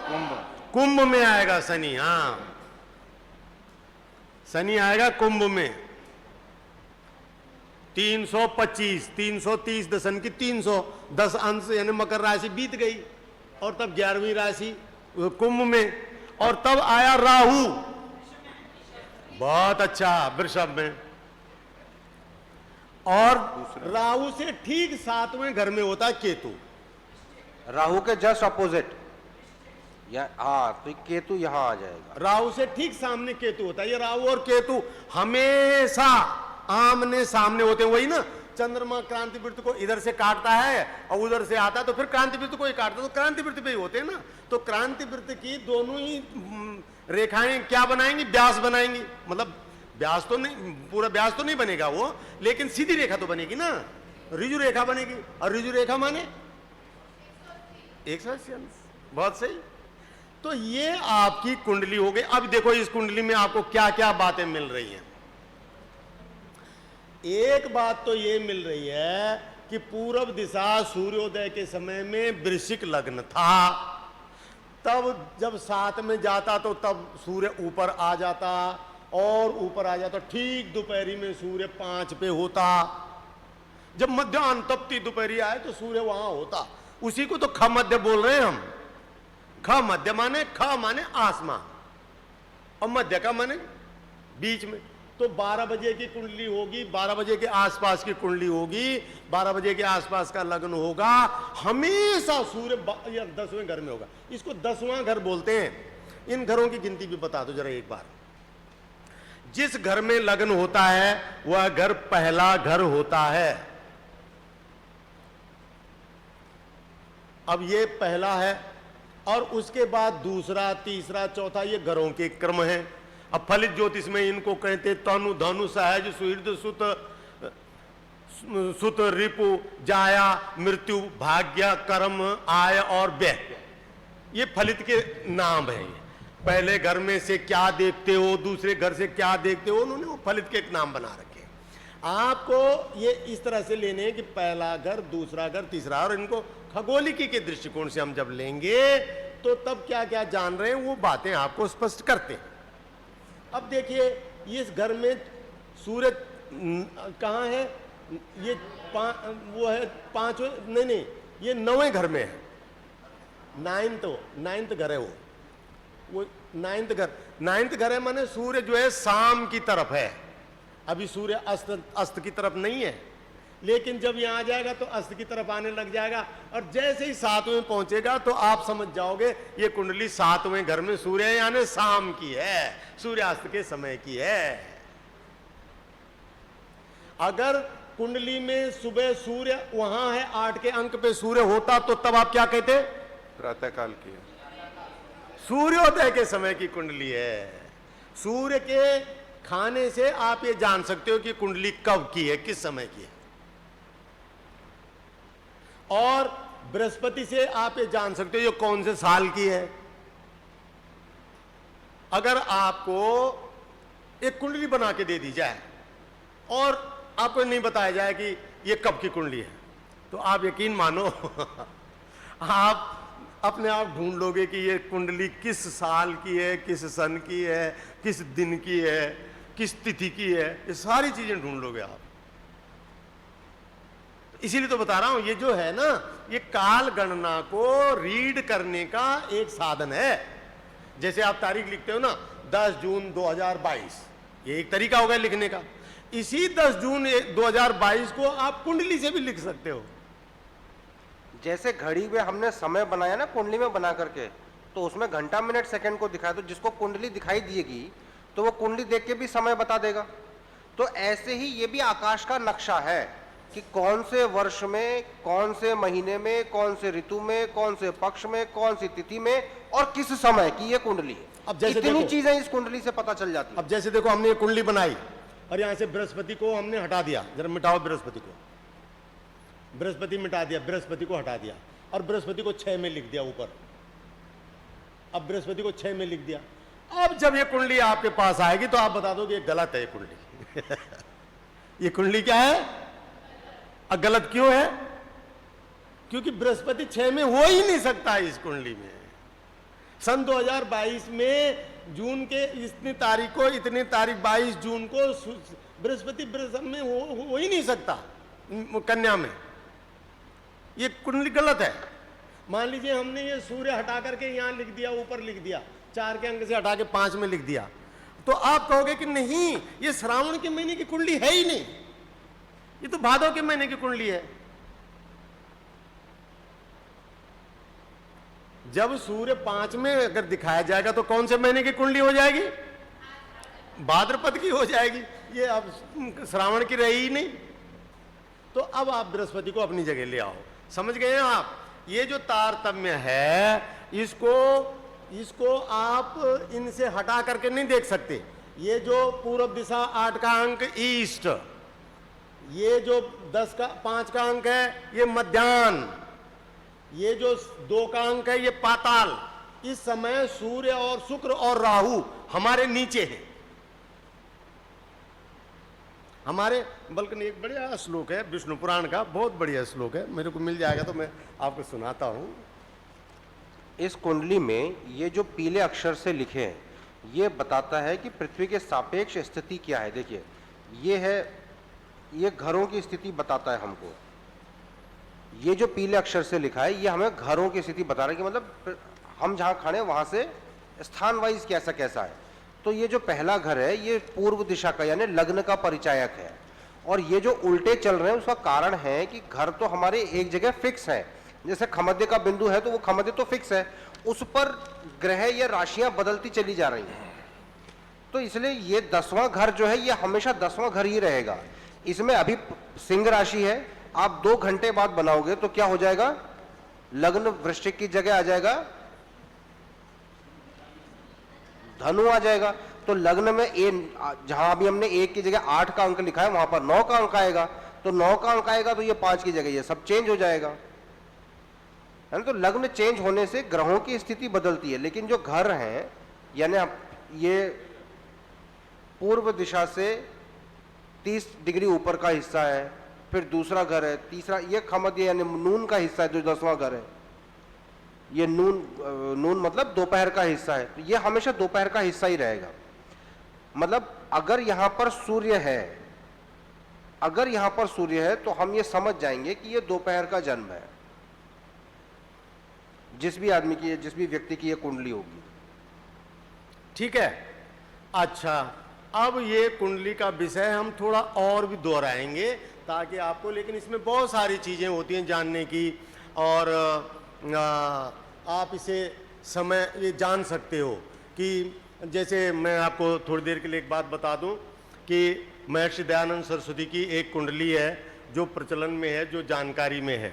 कुंभ। कुंभ में आएगा शनि। हाँ, शनि आएगा कुंभ में। 325, 330 दशन की 310 अंश यानी मकर राशि बीत गई, और तब 11वीं राशि कुंभ में, और तब आया राहु। बहुत अच्छा, वृषभ में। और राहु से ठीक 7वें घर में होता है केतु। राहु के जस्ट अपोजिट, हाँ, तो केतु यहाँ आ जाएगा। राहु से ठीक सामने केतु होता है। ये राहु और केतु हमेशा आमने सामने होते हैं। वही ना, चंद्रमा क्रांति वृत्त को इधर से काटता है और उधर से आता है, तो फिर क्रांति वृत्त को ही काटता है, तो क्रांति वृत्त पे ही होते हैं ना। तो क्रांति वृत्त की दोनों ही रेखाएं क्या बनाएंगी? व्यास बनाएंगी। मतलब व्यास तो नहीं, पूरा व्यास तो नहीं बनेगा वो, लेकिन सीधी रेखा तो बनेगी ना, ऋजु रेखा बनेगी। और ऋजु रेखा माने 180 अंश। बहुत सही। तो ये आपकी कुंडली हो गई। अब देखो इस कुंडली में आपको क्या क्या बातें मिल रही हैं। एक बात तो ये मिल रही है कि पूर्व दिशा सूर्योदय के समय में वृश्चिक लग्न था, तब जब 7 में जाता तो तब सूर्य ऊपर आ जाता, और ऊपर आ जाता ठीक दोपहरी में सूर्य 5 पे होता। जब मध्याह्न तपती दोपहरी आए तो सूर्य वहां होता। उसी को तो ख मध्य बोल रहे हैं हम। ख मध्य माने, ख माने आसमान, और मध्य का माने बीच में। तो 12 बजे की कुंडली होगी, 12 बजे के आसपास की कुंडली होगी, 12 बजे के आसपास का लग्न होगा, हमेशा सूर्य 10वें घर में होगा। इसको 10वां घर बोलते हैं। इन घरों की गिनती भी बता दो जरा एक बार। जिस घर में लग्न होता है वह घर पहला घर होता है। अब ये पहला है, और उसके बाद दूसरा, तीसरा, चौथा, ये घरों के क्रम है। अब फलित ज्योतिष में इनको कहते तनु, धनु, सहज, सुहृद, सुत, रिपु, जाया, मृत्यु, भाग्य, कर्म, आय और व्यय। ये फलित के नाम है। पहले घर में से क्या देखते हो, दूसरे घर से क्या देखते हो, उन्होंने वो फलित के एक नाम बना रखे। आपको ये इस तरह से लेने हैं कि पहला घर, दूसरा घर, तीसरा, और इनको खगोलिकी के दृष्टिकोण से हम जब लेंगे तो तब क्या क्या जान रहे हैं वो बातें आपको स्पष्ट करते हैं। अब देखिए, इस घर में सूर्य कहाँ है? ये वो है 5वें, नहीं, ये 9वें घर में है। 9th घर है वो 9th घर। 9th घर है माने सूर्य जो है शाम की तरफ है। अभी सूर्य अस्त की तरफ नहीं है, लेकिन जब यहां आ जाएगा तो अस्त की तरफ आने लग जाएगा, और जैसे ही 7वें पहुंचेगा तो आप समझ जाओगे ये कुंडली 7वें घर में सूर्य है, यानी शाम की है, सूर्यास्त के समय की है। अगर कुंडली में सुबह सूर्य वहां है 8 के अंक पे सूर्य होता तो तब आप क्या कहते? प्रातःकाल की है। सूर्योदय के समय की कुंडली है। सूर्य के खाने से आप ये जान सकते हो कि कुंडली कब की है, किस समय की है। और बृहस्पति से आप ये जान सकते हो ये कौन से साल की है। अगर आपको एक कुंडली बना के दे दी जाए और आपको नहीं बताया जाए कि ये कब की कुंडली है, तो आप यकीन मानो आप अपने आप ढूंढ लोगे कि ये कुंडली किस साल की है, किस सन की है, किस दिन की है, किस तिथि की है, ये सारी चीजें ढूंढ लोगे आप। इसीलिए तो बता रहा हूं, ये जो है ना, ये काल गणना को रीड करने का एक साधन है। जैसे आप तारीख लिखते हो ना 10 जून 2022, ये एक तरीका हो गया लिखने का। इसी 10 जून 2022 को आप कुंडली से भी लिख सकते हो। जैसे घड़ी में हमने समय बनाया ना कुंडली में बना करके, तो उसमें घंटा मिनट सेकंड को दिखाया, तो जिसको कुंडली दिखाई देगी तो वो कुंडली देख के भी समय बता देगा। तो ऐसे ही ये भी आकाश का नक्शा है कि कौन से वर्ष में, कौन से महीने में, कौन से ऋतु में, कौन से पक्ष में, कौन सी तिथि में और किस समय की ये कुंडली है। अब जैसे इतनी देखो, चीजें इस कुंडली से पता चल जाती है। अब जैसे देखो, हमने ये कुंडली बनाई और यहां से बृहस्पति को हमने हटा दिया, जरा मिटाओ बृहस्पति को, बृहस्पति मिटा दिया, बृहस्पति को हटा दिया और बृहस्पति को 6 में लिख दिया ऊपर। अब बृहस्पति को 6 में लिख दिया। अब जब ये कुंडली आपके पास आएगी तो आप बता दो कि ये गलत है ये कुंडली ये कुंडली क्या है, अब गलत क्यों है? क्योंकि बृहस्पति 6 में हो ही नहीं सकता है इस कुंडली में। सन 2022 में जून के इतनी तारीख को, इतनी तारीख 22 जून को बृहस्पति बृहस्पति में हो ही नहीं सकता कन्या में। ये कुंडली गलत है। मान लीजिए हमने ये सूर्य हटा करके यहां लिख दिया, ऊपर लिख दिया, 4 के अंक से हटा के 5 में लिख दिया, तो आप कहोगे कि नहीं, ये श्रावण के महीने की कुंडली है ही नहीं, ये तो भादव के महीने की कुंडली है। जब सूर्य 5 में अगर दिखाया जाएगा तो कौन से महीने की कुंडली हो जाएगी? भाद्रपद की हो जाएगी। ये अब श्रावण की रही ही नहीं। तो अब आप बृहस्पति को अपनी जगह ले आओ। समझ गए हैं आप? ये जो तारतम्य है, इसको आप इनसे हटा करके नहीं देख सकते। ये जो पूर्व दिशा 8 का अंक ईस्ट, ये जो 5 का अंक है ये मध्याह्न, ये जो 2 का अंक है ये पाताल। इस समय सूर्य और शुक्र और राहु हमारे नीचे हैं। हमारे बल्कि एक बढ़िया श्लोक है विष्णु पुराण का, बहुत बढ़िया श्लोक है, मेरे को मिल जाएगा तो मैं आपको सुनाता हूं। इस कुंडली में ये जो पीले अक्षर से लिखे हैं, ये बताता है कि पृथ्वी के सापेक्ष स्थिति क्या है। देखिए ये है, ये घरों की स्थिति बताता है हमको। ये जो पीले अक्षर से लिखा है ये हमें घरों की स्थिति बता रहा है कि मतलब हम जहां खड़े वहां से स्थान वाइज कैसा कैसा है। तो ये जो पहला घर है ये पूर्व दिशा का यानी लग्न का परिचायक है। और ये जो उल्टे चल रहे हैं उसका कारण है कि घर तो हमारे एक जगह फिक्स है। जैसे खमध्य का बिंदु है तो वो खमध्य तो फिक्स है, उस पर ग्रह या राशियां बदलती चली जा रही हैं। तो इसलिए ये 10वां घर जो है ये हमेशा 10वां घर ही रहेगा। इसमें अभी सिंह राशि है, आप 2 घंटे बाद बनाओगे तो क्या हो जाएगा? लग्न वृश्चिक की जगह आ जाएगा, धनु आ जाएगा। तो लग्न में जहां अभी हमने 1 की जगह 8 का अंक लिखा है वहां पर 9 का अंक आएगा। तो 9 का अंक आएगा तो ये 5 की जगह ये सब चेंज हो जाएगा, है ना। तो लग्न चेंज होने से ग्रहों की स्थिति बदलती है। लेकिन जो घर हैं यानी ये पूर्व दिशा से 30 डिग्री ऊपर का हिस्सा है, फिर दूसरा घर है, तीसरा ये खमध्य यानी नून का हिस्सा है जो 10वां घर है। ये नून मतलब दोपहर का हिस्सा है, तो ये हमेशा दोपहर का हिस्सा ही रहेगा। मतलब अगर यहां पर सूर्य है, अगर यहां पर सूर्य है तो हम ये समझ जाएंगे कि ये दोपहर का जन्म है, जिस भी आदमी की, जिस भी व्यक्ति की ये कुंडली होगी। ठीक है। अच्छा, अब ये कुंडली का विषय हम थोड़ा और भी दोहराएंगे ताकि आपको, लेकिन इसमें बहुत सारी चीजें होती हैं जानने की, और आप इसे समय ये जान सकते हो कि जैसे मैं आपको थोड़ी देर के लिए एक बात बता दूं कि महर्षि दयानंद सरस्वती की एक कुंडली है जो प्रचलन में है, जो जानकारी में है,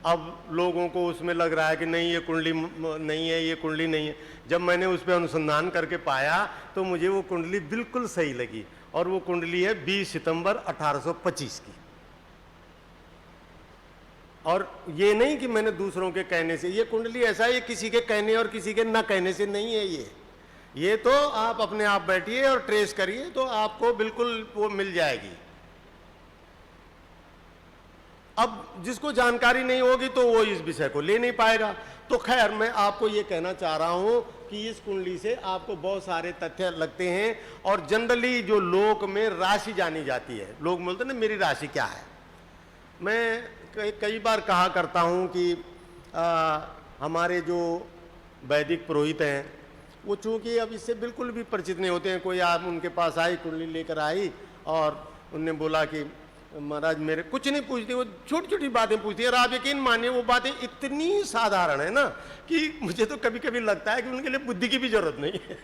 अब लोगों को उसमें लग रहा है कि नहीं ये कुंडली नहीं है, ये कुंडली नहीं है। जब मैंने उस पर अनुसंधान करके पाया तो मुझे वो कुंडली बिल्कुल सही लगी, और वो कुंडली है 20 सितंबर 1825 की। और ये नहीं कि मैंने दूसरों के कहने से, ये कुंडली ऐसा है, ये किसी के कहने और किसी के न कहने से नहीं है। ये तो आप अपने आप बैठिए और ट्रेस करिए तो आपको बिल्कुल वो मिल जाएगी। अब जिसको जानकारी नहीं होगी तो वो इस विषय को ले नहीं पाएगा। तो खैर, मैं आपको ये कहना चाह रहा हूं कि इस कुंडली से आपको बहुत सारे तथ्य लगते हैं। और जनरली जो लोक में राशि जानी जाती है, लोग बोलते हैं ना मेरी राशि क्या है। मैं कई बार कहा करता हूं कि हमारे जो वैदिक पुरोहित हैं वो चूंकि अब इससे बिल्कुल भी परिचित नहीं होते हैं। कोई आप उनके पास आई, कुंडली लेकर आई और उनने बोला कि महाराज मेरे कुछ नहीं पूछते, वो छोटी छोटी बातें पूछती है। और आप यकीन मानिए वो बातें इतनी साधारण है ना कि मुझे तो कभी कभी लगता है कि उनके लिए बुद्धि की भी जरूरत नहीं है।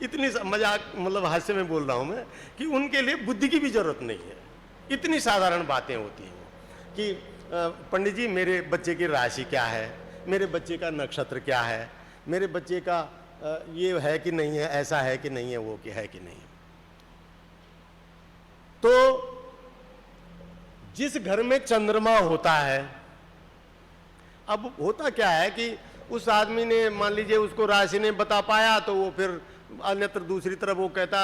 इतनी मजाक मतलब हास्य में बोल रहा हूं मैं कि उनके लिए बुद्धि की भी जरूरत नहीं है, इतनी साधारण बातें होती हैं कि पंडित जी मेरे बच्चे की राशि क्या है, मेरे बच्चे का नक्षत्र क्या है, मेरे बच्चे का ये है कि नहीं है, ऐसा है कि नहीं है, वो क्या है कि नहीं है। तो जिस घर में चंद्रमा होता है, अब होता क्या है कि उस आदमी ने मान लीजिए उसको राशि ने बता पाया तो वो फिर अन्यत्र दूसरी तरफ वो कहता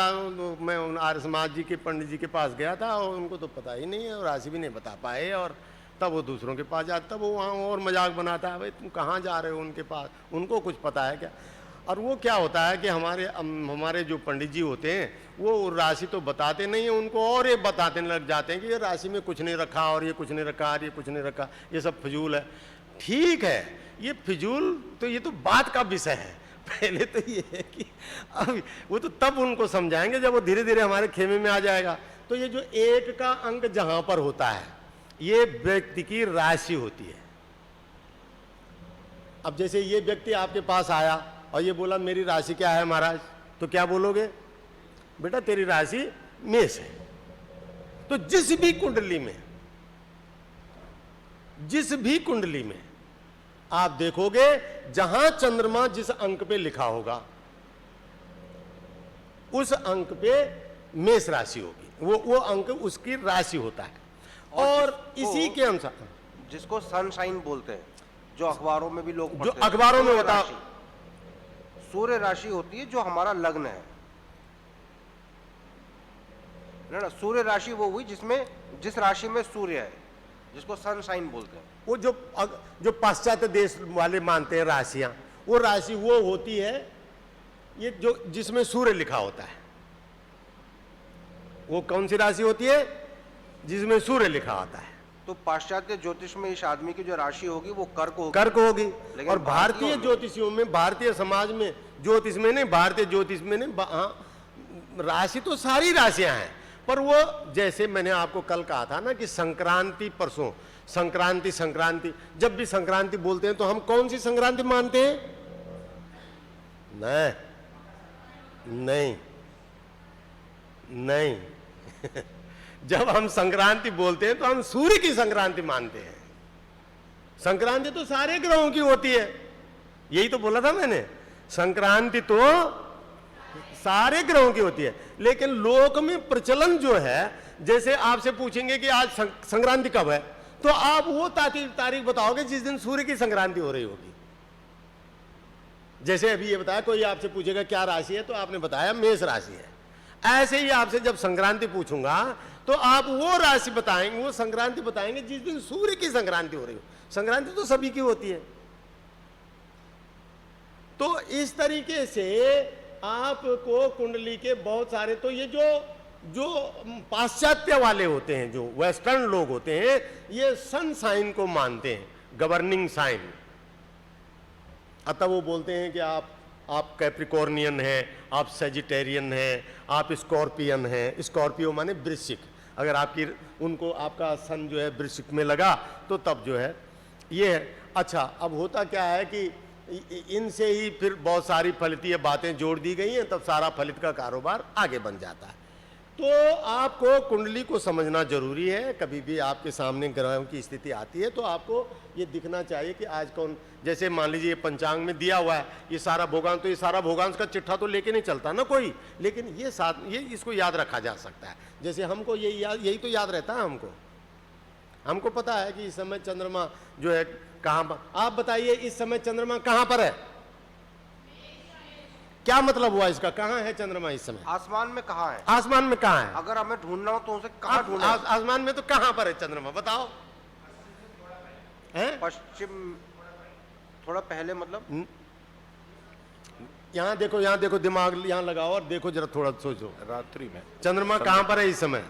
मैं उन आर्य समाज जी के पंडित जी के पास गया था और उनको तो पता ही नहीं है और राशि भी नहीं बता पाए, और तब वो दूसरों के पास जाता, तब वो वहाँ और मजाक बनाता है, भाई तुम कहाँ जा रहे हो उनके पास, उनको कुछ पता है क्या। और वो क्या होता है कि हमारे जो पंडित जी होते हैं वो राशि तो बताते नहीं है उनको, और ये बताते लग जाते हैं कि ये राशि में कुछ नहीं रखा और ये कुछ नहीं रखा और ये कुछ नहीं रखा, ये सब फिजूल है। ठीक है, ये फिजूल तो ये तो बात का विषय है। पहले तो ये है कि अब वो तो तब उनको समझाएंगे जब वो धीरे धीरे हमारे खेमे में आ जाएगा। तो ये जो एक का अंक जहां पर होता है ये व्यक्ति की राशि होती है। अब जैसे ये व्यक्ति आपके पास आया और ये बोला मेरी राशि क्या है महाराज, तो क्या बोलोगे? बेटा तेरी राशि मेष है। तो जिस भी कुंडली में आप देखोगे जहां चंद्रमा जिस अंक पे लिखा होगा उस अंक पे मेष राशि होगी, वो अंक उसकी राशि होता है। और इसी के अनुसार जिसको सनशाइन बोलते हैं, जो अखबारों में भी लोग जो पढ़ते हैं, अखबारों में होता सूर्य राशि होती है जो हमारा लग्न है ना। सूर्य राशि वो हुई जिसमें जिस राशि में सूर्य है, जिसको सनशाइन बोलते हैं। वो जो पाश्चात्य देश वाले मानते हैं राशियां, वो राशि वो होती है ये जो जिसमें सूर्य लिखा होता है। वो कौन सी राशि होती है? जिसमें सूर्य लिखा होता है। तो पाश्चात्य ज्योतिष में इस आदमी की जो राशि होगी वो कर्क होगी। कर्क होगी। लेकिन और भारतीय ज्योतिषियों में, भारतीय समाज में, ज्योतिष में नहीं, भारतीय ज्योतिष में नहीं, राशि तो सारी राशियां हैं, पर वो जैसे मैंने आपको कल कहा था ना कि संक्रांति, परसों संक्रांति, जब भी संक्रांति बोलते हैं तो हम कौन सी संक्रांति मानते हैं? नहीं जब हम संक्रांति बोलते हैं तो हम सूर्य की संक्रांति मानते हैं। संक्रांति तो सारे ग्रहों की होती है, यही तो बोला था मैंने, संक्रांति तो सारे ग्रहों की होती है। लेकिन लोक में प्रचलन जो है, जैसे आपसे पूछेंगे कि आज संक्रांति कब है, तो आप वो तारीख बताओगे जिस दिन सूर्य की संक्रांति हो रही होगी। जैसे अभी ये बताया, कोई आपसे पूछेगा क्या राशि है, तो आपने बताया मेष राशि है। ऐसे ही आपसे जब संक्रांति पूछूंगा तो आप वो राशि बताएंगे, वो संक्रांति बताएंगे जिस दिन सूर्य की संक्रांति हो रही हो। संक्रांति तो सभी की होती है। तो इस तरीके से आपको कुंडली के बहुत सारे, तो ये जो पाश्चात्य वाले होते हैं, जो वेस्टर्न लोग होते हैं, ये सन साइन को मानते हैं, गवर्निंग साइन। अतः वो बोलते हैं कि आप कैप्रिकॉर्नियन हैं, आप सेजिटेरियन हैं, आप स्कॉर्पियन हैं। स्कॉर्पियो माने वृश्चिक। अगर आपका सन जो है वृश्चिक में लगा तो तब जो है ये है। अच्छा, अब होता क्या है कि इनसे ही फिर बहुत सारी फलितीय बातें जोड़ दी गई हैं, तब सारा फलित का कारोबार आगे बन जाता है। तो आपको कुंडली को समझना जरूरी है। कभी भी आपके सामने ग्रहों की स्थिति आती है तो आपको ये दिखना चाहिए कि आज कौन, जैसे मान लीजिए ये पंचांग में दिया हुआ है ये सारा भोगांश, तो ये सारा भोगांश का चिट्ठा तो लेके नहीं चलता ना कोई, लेकिन ये साथ ये इसको याद रखा जा सकता है। जैसे हमको यही तो याद रहता है हमको पता है कि इस समय चंद्रमा जो है कहाँ पर। आप बताइए इस समय चंद्रमा कहाँ पर है? क्या मतलब हुआ इसका? कहाँ है चंद्रमा इस समय? आसमान में कहाँ है? आसमान में कहाँ है? अगर हमें ढूंढना हो तो उसे कहाँ ढूंढे? आसमान में तो कहाँ पर है चंद्रमा, बताओ? हैं? पश्चिम, थोड़ा पहले मतलब। यहाँ देखो दिमाग यहाँ लगाओ और देखो जरा, थोड़ा सोचो। रात्रि में चंद्रमा कहाँ पर है इस समय?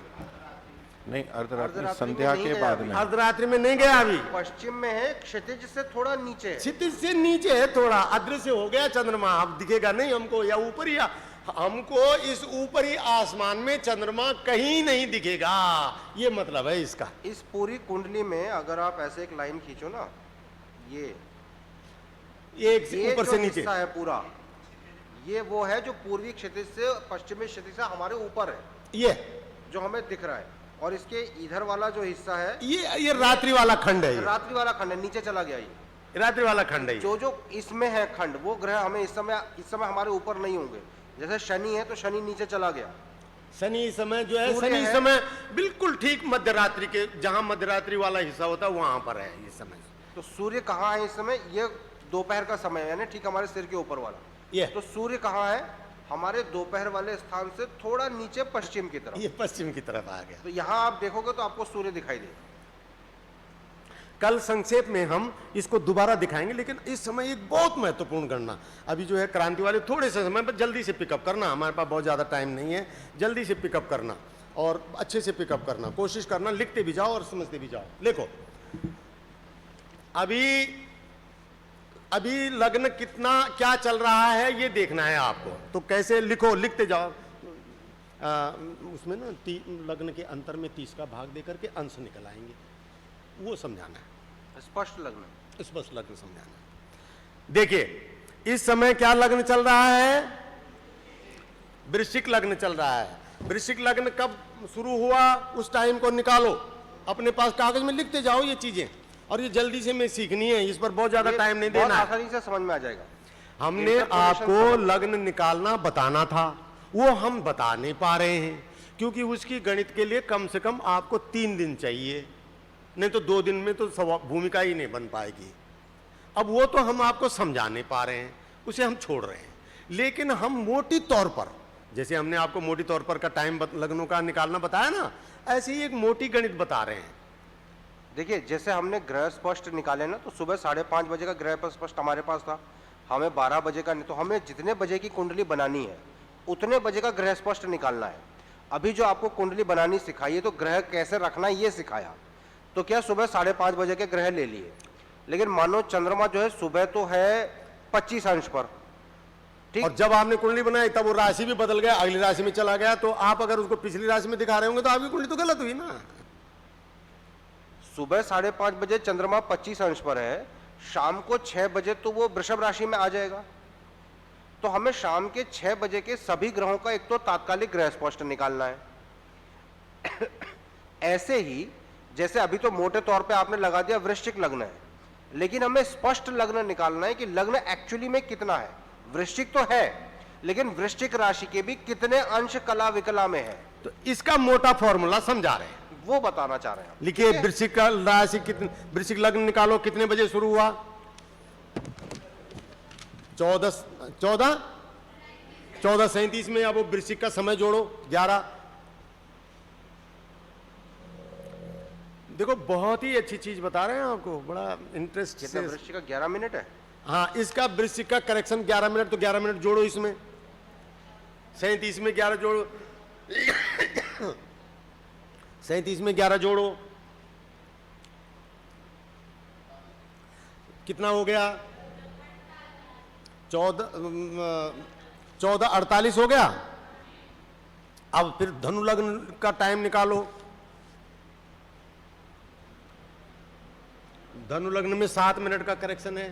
नहीं, अर्धरात्रि अर्धरात्रि संध्या में नहीं के गया बाद अभी। में। अर्धरात्रि में नहीं गया अभी, पश्चिम में है, क्षितिज से थोड़ा नीचे है। क्षितिज से नीचे है, थोड़ा अदृश्य हो गया चंद्रमा, अब दिखेगा नहीं हमको, या ऊपर ही हमको इस ऊपरी आसमान में चंद्रमा कहीं नहीं दिखेगा, ये मतलब है इसका। इस पूरी कुंडली में अगर आप ऐसे एक लाइन खींचो ना, ये ऊपर जो से नीचे हिस्सा है पूरा, ये वो है जो पूर्वी क्षितिज से पश्चिमी क्षितिज से हमारे ऊपर है, ये जो हमें दिख रहा है। और इसके इधर वाला जो हिस्सा है, ये रात्रि वाला खंड है, ये रात्रि वाला खंड है, नीचे चला गया ये। रात्रि वाला खंड है ये। जो इसमें है खंड, वो ग्रह हमें इस समय हमारे ऊपर नहीं होंगे। जैसे शनि है तो शनि नीचे चला गया। शनि इस समय जो है, सूर्य शनि इस है। समय बिल्कुल ठीक मध्यरात्रि के, जहां मध्यरात्रि वाला हिस्सा होता है वहां पर है इस समय। तो सूर्य कहाँ है इस समय? ये दोपहर का समय है ना, ठीक हमारे सिर के ऊपर वाला। ये तो सूर्य कहाँ है? हमारे दोपहर वाले स्थान से थोड़ा नीचे पश्चिम की तरफ। ये पश्चिम की तरफ आ गया। तो यहाँ आप देखोगे तो आपको सूर्य दिखाई देगा। कल संक्षेप में हम इसको दोबारा दिखाएंगे, लेकिन इस समय एक बहुत महत्वपूर्ण गणना अभी जो है क्रांति वाले थोड़े से समय पर जल्दी से पिकअप करना, हमारे पास बहुत ज़्यादा टाइम नहीं है, जल्दी से पिकअप करना और अच्छे से पिकअप करना, कोशिश करना, लिखते भी जाओ और समझते भी जाओ। देखो अभी लग्न कितना क्या चल रहा है ये देखना है आपको, तो कैसे लिखो, लिखते जाओ। उसमें ना लग्न के अंतर में 30 का भाग देकर के अंश निकल आएंगे, वो समझाना है, स्पष्ट लग्न, स्पष्ट लग्न समझाना है। देखिए इस समय क्या लग्न चल रहा है? वृश्चिक लग्न चल रहा है। वृश्चिक लग्न कब शुरू हुआ उस टाइम को निकालो, अपने पास कागज में लिखते जाओ ये चीजें, और ये जल्दी से मैं सीखनी है, इस पर बहुत ज्यादा टाइम नहीं देना है। आसानी से समझ में आ जाएगा। हमने आपको लग्न निकालना बताना था, वो हम बता नहीं पा रहे हैं, क्योंकि उसकी गणित के लिए कम से कम आपको 3 दिन चाहिए, नहीं तो 2 दिन में तो भूमिका ही नहीं बन पाएगी। अब वो तो हम आपको समझा नहीं पा रहे हैं, उसे हम छोड़ रहे हैं। लेकिन हम मोटी तौर पर, जैसे हमने आपको मोटी तौर पर का टाइम लग्नों का निकालना बताया ना, ऐसे ही एक मोटी गणित बता रहे हैं। देखिए जैसे हमने ग्रह स्पष्ट निकाले ना, तो सुबह 5:30 बजे का ग्रह स्पष्ट हमारे पास था, हमें 12 बजे का नहीं, तो हमें जितने बजे की कुंडली बनानी है उतने बजे का ग्रह स्पष्ट निकालना है। अभी जो आपको कुंडली बनानी सिखाई है, तो ग्रह कैसे रखना है ये सिखाया, तो क्या सुबह 5:30 बजे के ग्रह ले लिए, लेकिन मानो चंद्रमा जो है सुबह तो है 25 अंश पर, ठीक, और जब आपने कुंडली बनाई तब वो राशि भी बदल गया, अगली राशि में चला गया, तो आप अगर उसको पिछली राशि में दिखा रहे होंगे तो आपकी कुंडली तो गलत हुई ना। सुबह 5:30 बजे चंद्रमा 25 अंश पर है, शाम को 6 बजे तो वो वृषभ राशि में आ जाएगा। तो हमें शाम के 6 बजे के सभी ग्रहों का एक तो तात्कालिक ग्रह स्पष्ट निकालना है। ऐसे ही जैसे अभी तो मोटे तौर पे आपने लगा दिया वृश्चिक लग्न है, लेकिन हमें स्पष्ट लग्न निकालना है कि लग्न एक्चुअली में कितना है। वृश्चिक तो है, लेकिन वृश्चिक राशि के भी कितने अंश कला विकला में है, तो इसका मोटा फॉर्मूला समझा रहे हैं, वो बताना चाह रहे हैं। लिखिए वृश्चिक का राशि कितने, वृश्चिक लग्न निकालो, कितने बजे शुरू हुआ? 14:37 में। अब वो वृश्चिक का समय जोड़ो 11। देखो बहुत ही अच्छी चीज बता रहे हैं आपको, बड़ा इंटरेस्ट कितना से। वृश्चिक का 11 मिनट है। हाँ, इसका वृश्चिक का करेक्शन 11 मिनट, तो 11 मिनट जोड़ो इसमें, 37 में 11 जोड़ो, 37 में 11 जोड़ो, कितना हो गया? 14:48 हो गया। अब फिर धनु लग्न का टाइम निकालो। धनु लग्न में 7 मिनट का करेक्शन है।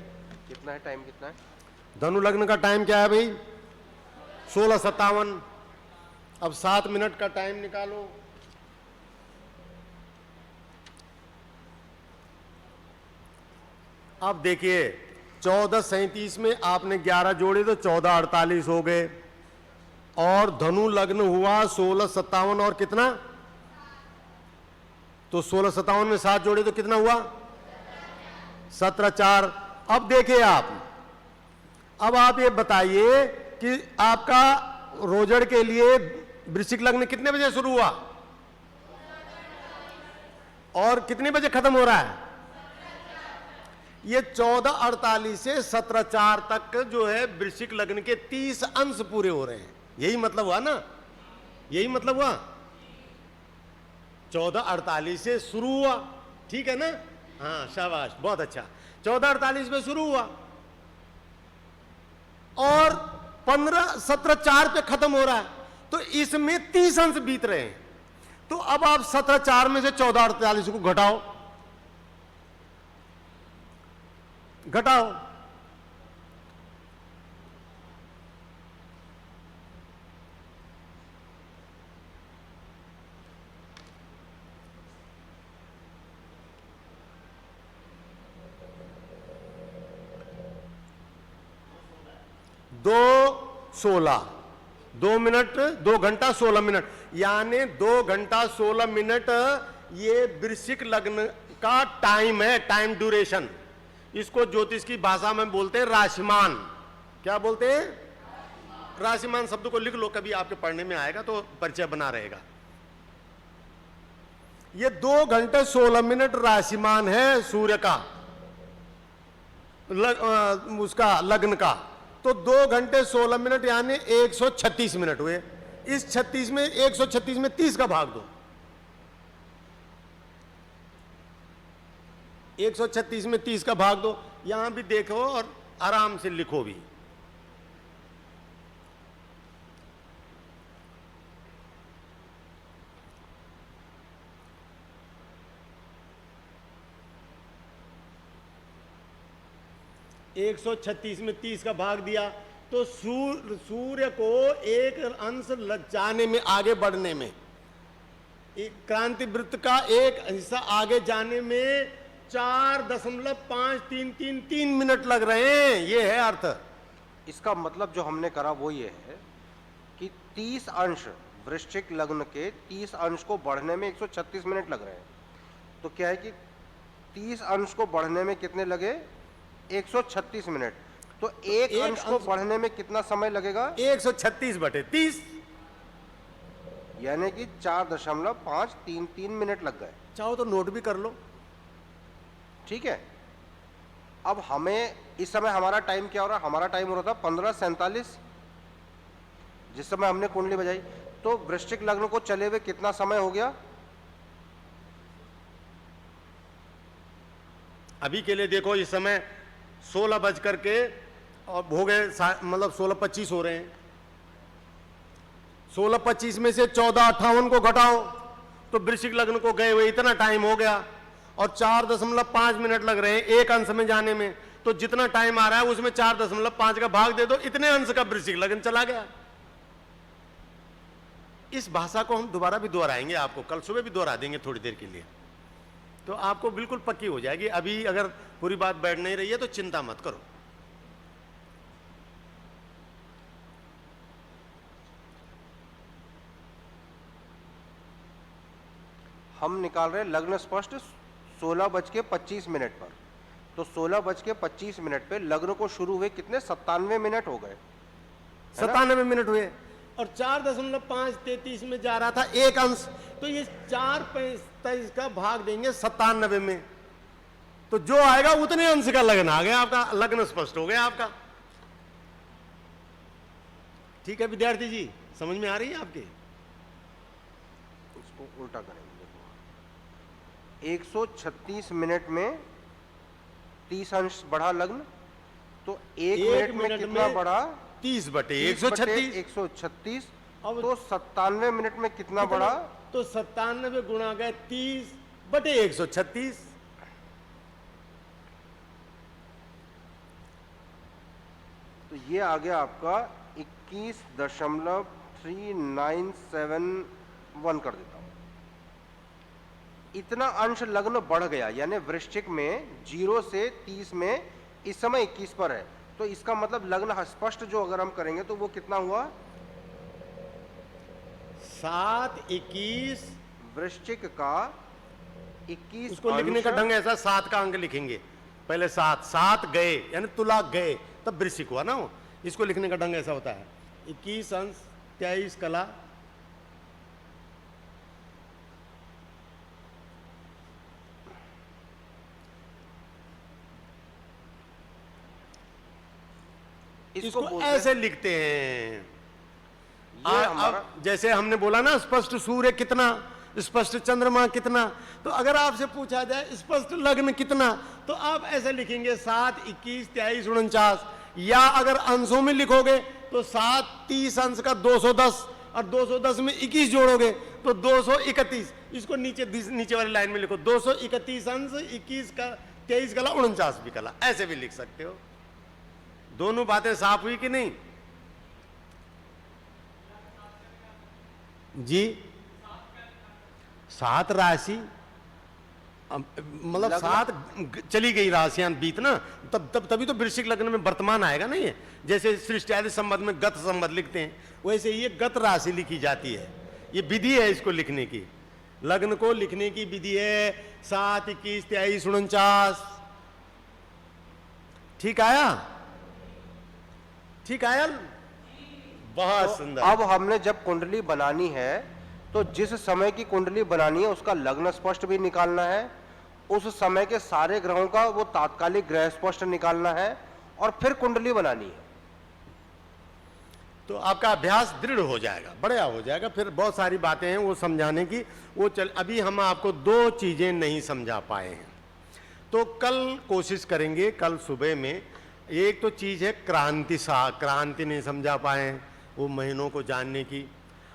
कितना है टाइम, कितना है? धनु लग्न का टाइम क्या है भाई? 16:57। अब 7 मिनट का टाइम निकालो। अब देखिए 14:37 में आपने 11 जोड़े तो 14:48 हो गए, और धनु लग्न हुआ 16:57 और कितना, तो 16:57 में 7 जोड़े तो कितना हुआ, 17:04। अब देखिए अब आप ये बताइए कि आपका रोजड़ के लिए वृश्चिक लग्न कितने बजे शुरू हुआ और कितने बजे खत्म हो रहा है? ये 14:48 से 17:04 तक जो है वृश्चिक लग्न के 30 अंश पूरे हो रहे हैं। यही मतलब हुआ ना, यही मतलब हुआ। 14:48 से शुरू हुआ, ठीक है ना? हाँ शाबाश, बहुत अच्छा। 14:48 में शुरू हुआ और 17:04 पे खत्म हो रहा है, तो इसमें 30 अंश बीत रहे हैं। तो अब आप 17:04 में से 14:48 को घटाओ, घटाओ। दो 16, 2 मिनट, 2 घंटा 16 मिनट, यानी 2 घंटा 16 मिनट ये वृश्चिक लग्न का टाइम है, टाइम ड्यूरेशन। इसको ज्योतिष की भाषा में बोलते हैं राशिमान। क्या बोलते हैं? राशिमान शब्द को लिख लो, कभी आपके पढ़ने में आएगा तो परिचय बना रहेगा। ये 2 घंटे 16 मिनट राशिमान है सूर्य का, उसका लग्न का। तो 2 घंटे 16 मिनट यानी 136 मिनट हुए। इस 36 में 136 में 30 का भाग दो, 136 में 30 का भाग दो। यहां भी देखो और आराम से लिखो भी। एक 136 में 30 का भाग दिया तो सूर्य को एक अंश जाने में, आगे बढ़ने में, एक क्रांति वृत्त का एक हिस्सा आगे जाने में 4.533 मिनट लग रहे हैं। ये है अर्थ। इसका मतलब जो हमने करा वो ये है कि 30 अंश, वृश्चिक लग्न के 30 अंश को बढ़ने में 136 मिनट लग रहे हैं। तो क्या है कि 30 अंश को बढ़ने में कितने लगे? 136 मिनट। तो एक अंश को बढ़ने में कितना समय लगेगा? 136/30, यानी कि 4.533 मिनट लग गए। चाहो तो नोट भी कर लो। ठीक है। अब हमें इस समय हमारा टाइम क्या हो रहा है? हमारा टाइम हो रहा था 15:47 जिस समय हमने कुंडली बजाई। तो वृश्चिक लग्न को चले हुए कितना समय हो गया? अभी के लिए देखो इस समय 16 बज करके और हो गए, मतलब 16:25 हो रहे हैं। 16:25 में से 14:58 को घटाओ तो वृश्चिक लग्न को गए हुए इतना टाइम हो गया, और 4.5 मिनट लग रहे हैं एक अंश में जाने में। तो जितना टाइम आ रहा है उसमें 4.5 का भाग दे दो, इतने अंश का वृश्चिक लग्न चला गया। इस भाषा को हम दोबारा भी दोहराएंगे, आपको कल सुबह भी दोहरा देंगे थोड़ी देर के लिए, तो आपको बिल्कुल पक्की हो जाएगी। अभी अगर पूरी बात बैठ नहीं रही है तो चिंता मत करो। हम निकाल रहे हैं लग्न स्पष्ट 16:25 पर। तो 16:25 पे लग्न को शुरू हुए कितने? 97 मिनट हो गए। 97 मिनट हुए और 4.533 में जा रहा था एक अंश, तो ये 4.35 का भाग देंगे 97 में, तो जो आएगा उतने अंश का लग्न आ गया आपका, लग्न स्पष्ट हो गया आपका। ठीक है विद्यार्थी जी, समझ में आ रही है आपके? इसको उल्टा करेंगे। 136 मिनट में 30 अंश बढ़ा लग्न, तो एक मिनट में कितना बढ़ा? 30/136। 136। अब तो 97 मिनट में कितना बढ़ा? तो 97 गुणा गए 30/136। तो ये आ गया आपका 21.3 3971 कर देता हूं। इतना अंश लग्न बढ़ गया, यानी वृश्चिक में 0 से 30 में इस समय 21 पर है, तो इसका मतलब लग्न स्पष्ट जो अगर हम करेंगे तो वो कितना हुआ? 7 21 वृश्चिक का 21 उसको लिखने का ढंग ऐसा, 7 का अंक लिखेंगे पहले, 7 गए यानी तुला गए तब वृश्चिक हुआ ना वो। इसको लिखने का ढंग ऐसा होता है, 21 अंश 23 कला इसको बोलते ऐसे लिखते हैं। ये हमारा अब जैसे हमने बोला ना स्पष्ट सूर्य कितना, स्पष्ट चंद्रमा कितना, तो अगर आपसे पूछा जाए स्पष्ट लग्न कितना, तो आप ऐसे लिखेंगे 7 21 23 49, या अगर अंशों में लिखोगे तो 7 30 अंश का 210 और 210 में 21 जोड़ोगे तो 231। इसको नीचे वाली लाइन में लिखो, 231 अंश 21 का 23 कला 49 भी कला, ऐसे भी लिख सकते हो। दोनों बातें साफ हुई कि नहीं जी? 7 राशि मतलब 7 चली गई राशियां बीत ना, तभी तो वृश्चिक लग्न में वर्तमान आएगा ना। ये जैसे सृष्टि आदि संबंध में गत संबंध लिखते हैं, वैसे ये गत राशि लिखी जाती है। ये विधि है इसको लिखने की, लग्न को लिखने की विधि है। 7 21 23 49 ठीक आया? ठीक आया? बहुत सुंदर। अब हमने जब कुंडली बनानी है तो जिस समय की कुंडली बनानी है उसका लग्न स्पष्ट भी निकालना है, उस समय के सारे ग्रहों का वो तात्कालिक ग्रह स्पष्ट निकालना है, और फिर कुंडली बनानी है। तो आपका अभ्यास दृढ़ हो जाएगा, बढ़िया हो जाएगा। फिर बहुत सारी बातें हैं वो समझाने की, वो अभी हम आपको 2 चीजें नहीं समझा पाए हैं, तो कल कोशिश करेंगे। कल सुबह में एक तो चीज है क्रांति नहीं समझा पाए हैं, वो महीनों को जानने की,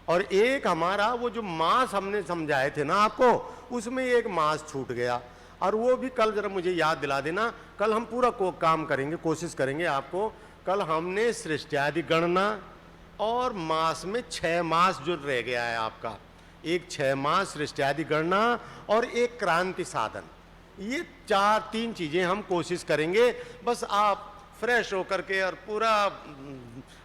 और एक हमारा वो जो मास हमने समझाए थे ना आपको, उसमें एक मास छूट गया, और वो भी कल जरा मुझे याद दिला देना। कल हम पूरा काम करेंगे, कोशिश करेंगे आपको। कल हमने सृष्टि आदि गणना और मास में 6 मास जो रह गया है आपका, एक 6 मास सृष्टि आदि गणना और एक क्रांति साधन, ये 3 चीजें हम कोशिश करेंगे। बस आप फ्रेश होकर के और पूरा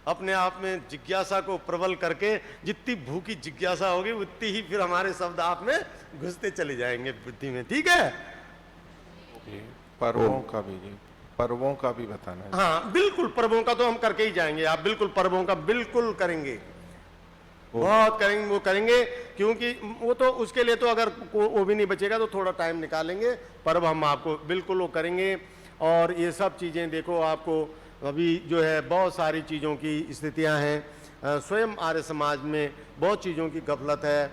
अपने आप में जिज्ञासा को प्रबल करके, जितनी भूखी जिज्ञासा होगी उतनी ही फिर हमारे शब्द आप में घुसते चले जाएंगे बुद्धि में, ठीक है? पर्वों का भी जी, पर्वों का भी बताना है। हाँ बिल्कुल, पर्वों का तो हम करके ही जाएंगे। आप बिल्कुल पर्वों का बिल्कुल करेंगे, बहुत करेंगे, वो करेंगे, क्योंकि वो तो उसके लिए तो अगर वो भी नहीं बचेगा तो थोड़ा टाइम निकालेंगे, पर्व हम आपको बिल्कुल वो करेंगे। और ये सब चीज़ें देखो, आपको अभी जो है बहुत सारी चीज़ों की स्थितियां हैं, स्वयं आर्य समाज में बहुत चीज़ों की गफलत है।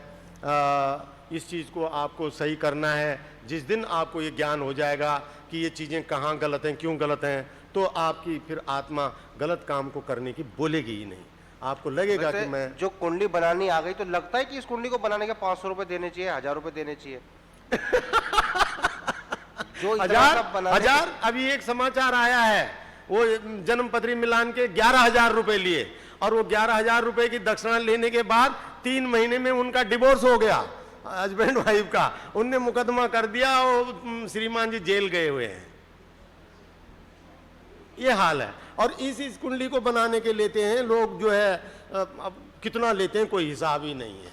इस चीज़ को आपको सही करना है। जिस दिन आपको ये ज्ञान हो जाएगा कि ये चीज़ें कहाँ गलत हैं, क्यों गलत हैं, तो आपकी फिर आत्मा गलत काम को करने की बोलेगी ही नहीं। आपको लगेगा कि मैं जो कुंडली बनानी आ गई तो लगता है कि इस कुंडली को बनाने के 500 रुपए देने चाहिए, 1000 रुपए देने चाहिए। जो हजार अभी एक समाचार आया है, वो जन्मपत्री मिलान के 11,000 रुपए लिए, और वो 11,000 रुपए की दक्षिणा लेने के बाद 3 महीने में उनका डिवोर्स हो गया, हस्बैंड वाइफ का। उनने मुकदमा कर दिया और श्रीमान जी जेल गए हुए हैं। ये हाल है। और इस कुंडली को बनाने के लेते हैं लोग जो है, अब कितना लेते हैं कोई हिसाब ही नहीं है।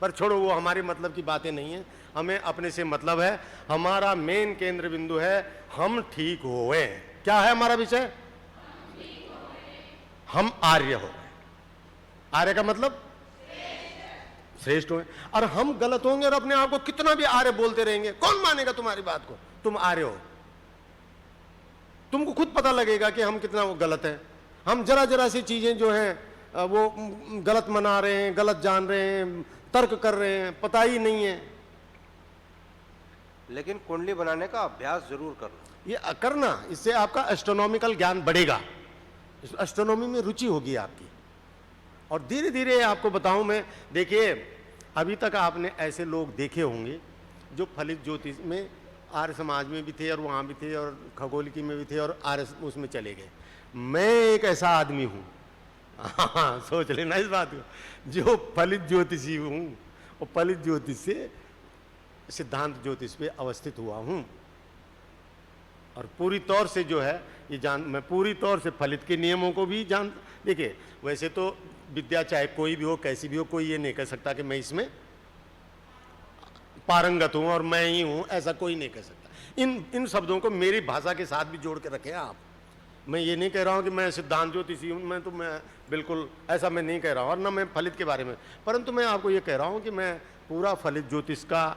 पर छोड़ो, वो हमारे मतलब की बातें नहीं है, हमें अपने से मतलब है। हमारा मेन केंद्र बिंदु है हम ठीक होए। क्या है हमारा विषय? हम आर्य हो। आर्य का मतलब श्रेष्ठ हो। और हम गलत होंगे और अपने आप को कितना भी आर्य बोलते रहेंगे, कौन मानेगा तुम्हारी बात को? तुम आर्य हो, तुमको खुद पता लगेगा कि हम कितना वो गलत है। हम जरा जरा सी चीजें जो हैं वो गलत मना रहे हैं, गलत जान रहे हैं, तर्क कर रहे हैं, पता ही नहीं है। लेकिन कुंडली बनाने का अभ्यास जरूर करना, ये करना, इससे आपका एस्ट्रोनॉमिकल ज्ञान बढ़ेगा, एस्ट्रोनॉमी में रुचि होगी आपकी। और धीरे धीरे आपको बताऊं मैं, देखिए अभी तक आपने ऐसे लोग देखे होंगे जो फलित ज्योतिष में आर्य समाज में भी थे और वहाँ भी थे और खगोलिकी में भी थे और आर्य उसमें चले गए। मैं एक ऐसा आदमी हूँ हाँ, सोच लेना इस बात को। जो फलित ज्योतिषी हूँ और फलित ज्योतिष से सिद्धांत ज्योतिष पे अवस्थित हुआ हूँ, और पूरी तौर से जो है ये मैं पूरी तौर से फलित के नियमों को भी देखिए, वैसे तो विद्या चाहे कोई भी हो, कैसी भी हो, कोई ये नहीं कह सकता कि मैं इसमें पारंगत हूं और मैं ही हूं, ऐसा कोई नहीं कह सकता। इन शब्दों को मेरी भाषा के साथ भी जोड़ के रखें आप। मैं ये नहीं कह रहा हूं कि मैं सिद्धांत ज्योतिषी हूं, मैं बिल्कुल ऐसा मैं नहीं कह रहा हूं, और ना मैं फलित के बारे में, परंतु मैं आपको ये कह रहा हूं कि मैं पूरा फलित ज्योतिष का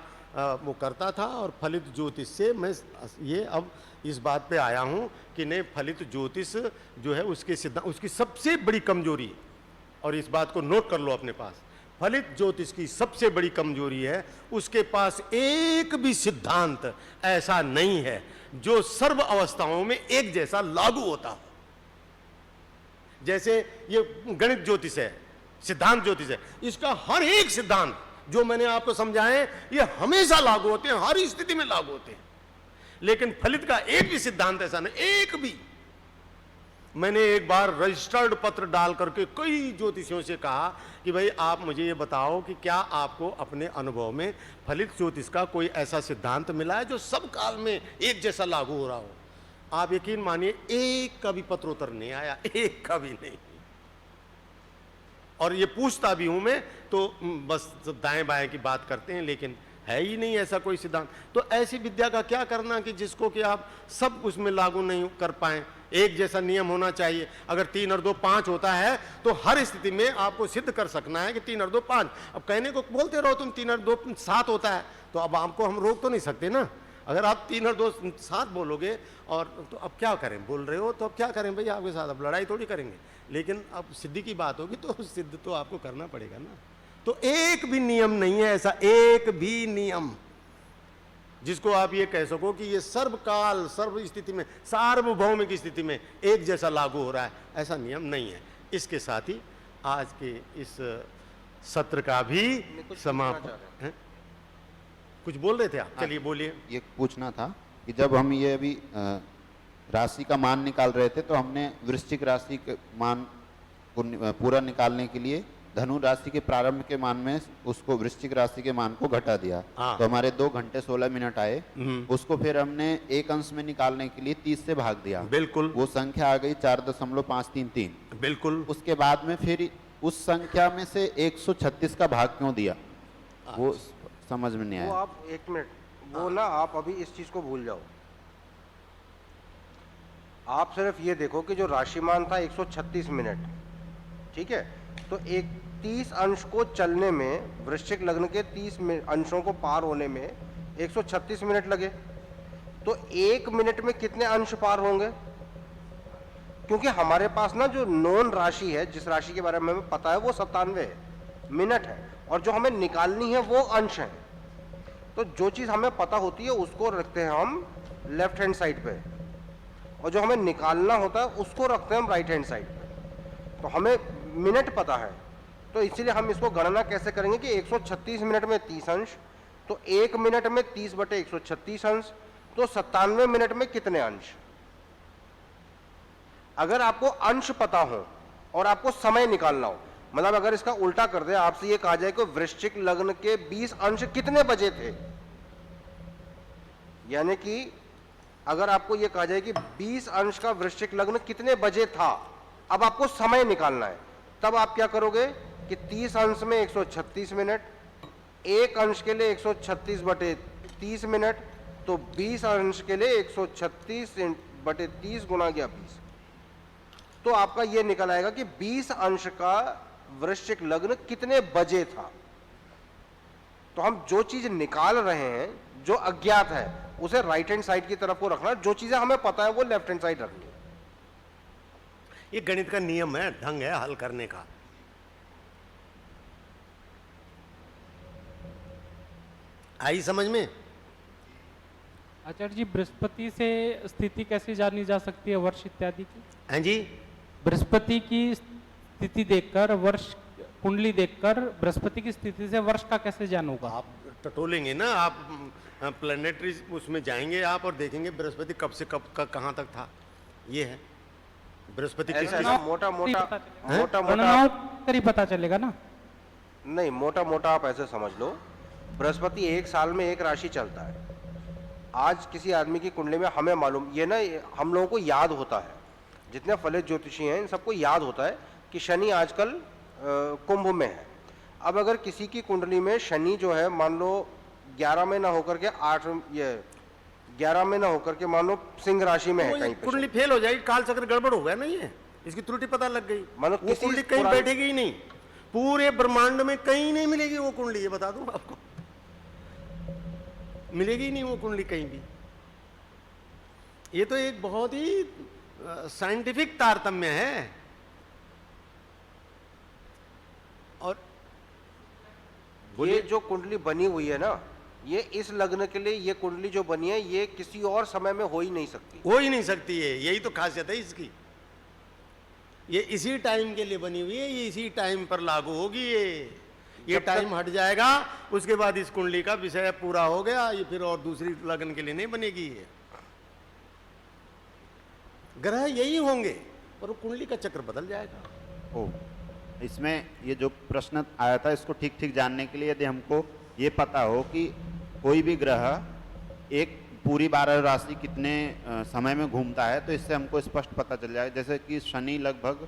वो करता था, और फलित ज्योतिष से मैं ये अब इस बात पे आया हूं कि नहीं, फलित ज्योतिष जो है उसके सिद्धांत, उसकी सबसे बड़ी कमजोरी, और इस बात को नोट कर लो अपने पास, फलित ज्योतिष की सबसे बड़ी कमजोरी है उसके पास एक भी सिद्धांत ऐसा नहीं है जो सर्व अवस्थाओं में एक जैसा लागू होता हो। जैसे ये गणित ज्योतिष है, सिद्धांत ज्योतिष है, इसका हर एक सिद्धांत जो मैंने आपको समझाए ये हमेशा लागू होते हैं, हर स्थिति में लागू होते हैं। लेकिन फलित का एक भी सिद्धांत ऐसा नहीं, एक भी। मैंने एक बार रजिस्टर्ड पत्र डाल करके कई ज्योतिषियों से कहा कि भाई आप मुझे ये बताओ कि क्या आपको अपने अनुभव में फलित ज्योतिष का कोई ऐसा सिद्धांत मिला है जो सब काल में एक जैसा लागू हो रहा हो। आप यकीन मानिए एक का भी पत्रोत्तर नहीं आया, एक का भी नहीं। और ये पूछता भी हूं मैं तो बस दाएं बाएं की बात करते हैं, लेकिन है ही नहीं ऐसा कोई सिद्धांत। तो ऐसी विद्या का क्या करना कि जिसको कि आप सब उसमें लागू नहीं कर पाए। एक जैसा नियम होना चाहिए। अगर 3 और 2 5 होता है तो हर स्थिति में आपको सिद्ध कर सकना है कि 3 और 2 5। अब कहने को बोलते रहो तुम 3 और 2 7 होता है, तो अब आपको हम रोक तो नहीं सकते ना। अगर आप 3 और 2 7 बोलोगे और तो अब क्या करें, बोल रहे हो तो अब क्या करें भाई आपके साथ, अब लड़ाई थोड़ी करेंगे। लेकिन अब सिद्धि की बात होगी तो सिद्ध तो आपको करना पड़ेगा ना। तो एक भी नियम नहीं है ऐसा, एक भी नियम जिसको आप ये कह सको कि ये सर्वकाल सर्व स्थिति में सार्वभौमिक स्थिति में एक जैसा लागू हो रहा है, ऐसा नियम नहीं है। इसके साथ ही आज के इस सत्र का भी समापन है। कुछ बोल रहे थे आप, चलिए बोलिए। ये पूछना था कि जब हम ये अभी राशि का मान निकाल रहे थे तो हमने वृश्चिक राशि के मान को पूरा निकालने के लिए धनु राशि के प्रारंभ के मान में उसको वृश्चिक राशि के मान को घटा दिया। तो हमारे 2 घंटे 16 मिनट आए। उसको फिर हमने एक अंश में निकालने के लिए 30 से भाग दिया। बिल्कुल। वो संख्या आ गई 4.533। बिल्कुल। उसके बाद में फिर उस संख्या में से 136 का भाग क्यों दिया, वो समझ में नहीं आया। वो आप एक मिनट, वो ना आप अभी इस चीज को भूल जाओ। आप सिर्फ ये देखो कि जो राशिमान था 136 मिनट, ठीक है, तो 30 अंश को चलने में, वृश्चिक लग्न के 30 अंशों को पार होने में 136 मिनट लगे। तो 1 मिनट में कितने अंश पार होंगे? क्योंकि हमारे पास ना जो नॉन राशि है, जिस राशि के बारे में हमें पता है, वो 97 मिनट है, और जो हमें निकालनी है वो अंश है। तो जो चीज हमें पता होती है उसको रखते हैं हम लेफ्ट हैंड साइड पे, और जो हमें निकालना होता है उसको रखते हैं हम राइट हैंड साइड पे। तो हमें मिनट पता है, तो इसीलिए हम इसको गणना कैसे करेंगे कि 136 मिनट में 30 अंश, तो 1 मिनट में 30/136 अंश, तो 97 मिनट में कितने अंश? अगर आपको अंश पता हो और आपको समय निकालना हो, मतलब अगर इसका उल्टा कर दे, आपसे ये कहा जाए कि वृश्चिक लग्न के 20 अंश कितने बजे थे, यानी कि अगर आपको ये कहा जाए कि 20 अंश का वृश्चिक लग्न कितने बजे था, अब आपको समय निकालना है, तब आप क्या करोगे कि 30 अंश में 136 मिनट, एक अंश के लिए 136/30 मिनट, तो 20 अंश के लिए 136/30 गुणा 20, तो आपका यह निकल आएगा कि 20 अंश का वृश्चिक लग्न कितने बजे था। तो हम जो चीज निकाल रहे हैं, जो अज्ञात है, उसे राइट हैंड साइड की तरफ को रखना, जो चीजें हमें पता है वो लेफ्ट हैंड साइड रखनी। ये गणित का नियम है, ढंग है हल करने का। आई समझ में? आचार्य जी, बृहस्पति से स्थिति कैसे जानी जा सकती है, वर्ष इत्यादि की? हैं जी? बृहस्पति की स्थिति देखकर, वर्ष कुंडली देखकर बृहस्पति की स्थिति से वर्ष का कैसे ज्ञान होगा? आप टटोलेंगे ना, आप प्लेनेटरी उसमें जाएंगे आप और देखेंगे बृहस्पति कब से कब का कहाँ तक था। ये है बृहस्पति किस ऐसा मोटा मोटा मोटा मोटा गणनाओं कर ही पता चलेगा ना। नहीं, मोटा मोटा आप ऐसे समझ लो, बृहस्पति एक साल में एक राशि चलता है। आज किसी आदमी की कुंडली में हमें मालूम, ये ना हम लोगों को याद होता है, जितने फलित ज्योतिषी हैं इन सबको याद होता है कि शनि आजकल कुंभ में है। अब अगर किसी की कुंडली में शनि जो है मान लो 11 में ना होकर के 11 में ना होकर के मान लो सिंह राशि में है वो कहीं ये पे कुंडली फेल हो जाएगी, काल चक्र गड़बड़ हो गया ना, ये इसकी त्रुटि पता लग गई। मानो वो किसी कुंडली कहीं पुरानी- बैठेगी ही नहीं, पूरे ब्रह्मांड में कहीं नहीं मिलेगी वो कुंडली, ये बता दूं आपको, मिलेगी ही नहीं वो कुंडली कहीं भी। ये तो एक बहुत ही साइंटिफिक तारतम्य है। और ये जो कुंडली बनी हुई है ना, ये इस लग्न के लिए ये कुंडली जो बनी है ये किसी और समय में हो ही नहीं सकती। हो ही नहीं सकती है, यही तो खासियत है इसकी। ये इसी टाइम के लिए बनी हुई है, ये इसी टाइम पर लागू होगी। ये टाइम हट जाएगा, उसके बाद इस कुंडली का विषय पूरा हो गया, ये फिर और दूसरी लगन के लिए नहीं बनेगी। ये ग्रह यही होंगे पर वो कुंडली का चक्र बदल जाएगा। ओ, इसमें ये जो प्रश्न आया था इसको ठीक ठीक जानने के लिए यदि हमको ये पता हो कि कोई भी ग्रह एक पूरी 12 राशि कितने समय में घूमता है, तो इससे हमको स्पष्ट पता चल जाए। जैसे कि शनि लगभग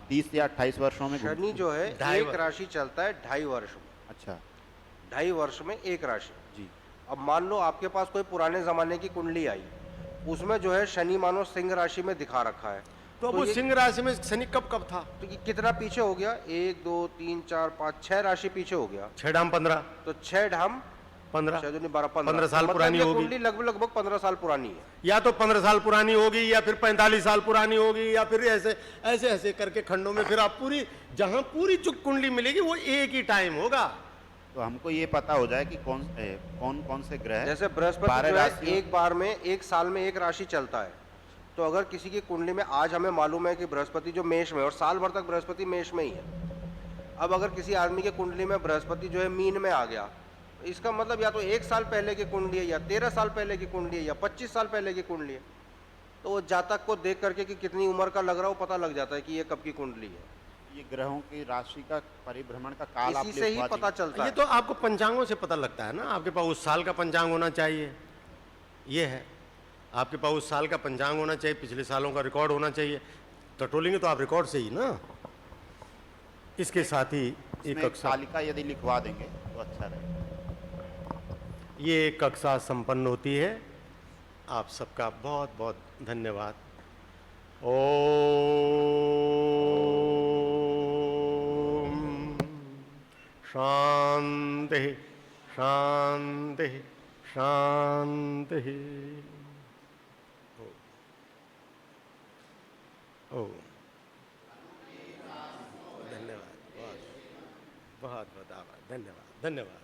30 या 28 वर्षों में शनि जो है 2.5 एक राशि चलता है 2.5 वर्ष में। अच्छा 2.5 वर्ष में एक राशि। जी। अब मान लो आपके पास कोई पुराने जमाने की कुंडली आई, उसमें जो है शनि मानो सिंह राशि में दिखा रखा है, तो वो ये- सिंह राशि में शनि कब कब था? तो ये कितना पीछे हो गया? 1 2 3 4 5 6 राशि पीछे हो गया। 6 डाम 15, तो 6 ढाम 15 6 दूनी 12 15 साल मतलब पुरानी ये होगी। कुंडली लगभग 15 साल पुरानी है। या तो 15 साल पुरानी होगी, या फिर 45 साल पुरानी होगी, या फिर ऐसे ऐसे ऐसे करके खंडों में फिर आप पूरी, जहां पूरी चुक कुंडली मिलेगी वो एक ही टाइम होगा। तो हमको ये पता हो जाए कि कौन कौन से ग्रह जैसे बृहस्पति 12 जो है राशियों- एक बार में एक साल में एक राशि चलता है, तो अगर किसी की कुंडली में आज हमें मालूम है कि बृहस्पति जो मेष में है और साल भर तक बृहस्पति मेष में ही है, अब अगर किसी आदमी के कुंडली में बृहस्पति जो है मीन में आ गया, इसका मतलब या तो 1 साल पहले की कुंडली है, या 13 साल पहले की कुंडली है, या 25 साल पहले की कुंडली है। तो वो जातक को देख करके कि कितनी उम्र का लग रहा है वो पता लग जाता है कि ये कब की कुंडली है। ये ग्रहों की राशि का परिभ्रमण का काल आप इसी से ही लिखवा पता देंगे। चलता ये है। तो आपको पंचांगों से पता लगता है ना, आपके पास उस साल का पंचांग होना चाहिए, ये है आपके पास उस साल का पंचांग होना चाहिए, पिछले सालों का रिकॉर्ड होना चाहिए। टटोलेंगे तो आप रिकॉर्ड से ही ना। इसके साथ ही इसमें एक एक कक्षा, तालिका यदि लिखवा देंगे तो अच्छा रहेगा। ये एक कक्षा संपन्न होती है। आप सबका बहुत बहुत धन्यवाद। ओम शांति शांति शांति। ओ धन्यवाद, बहुत बहुत बहुत आभार, धन्यवाद धन्यवाद।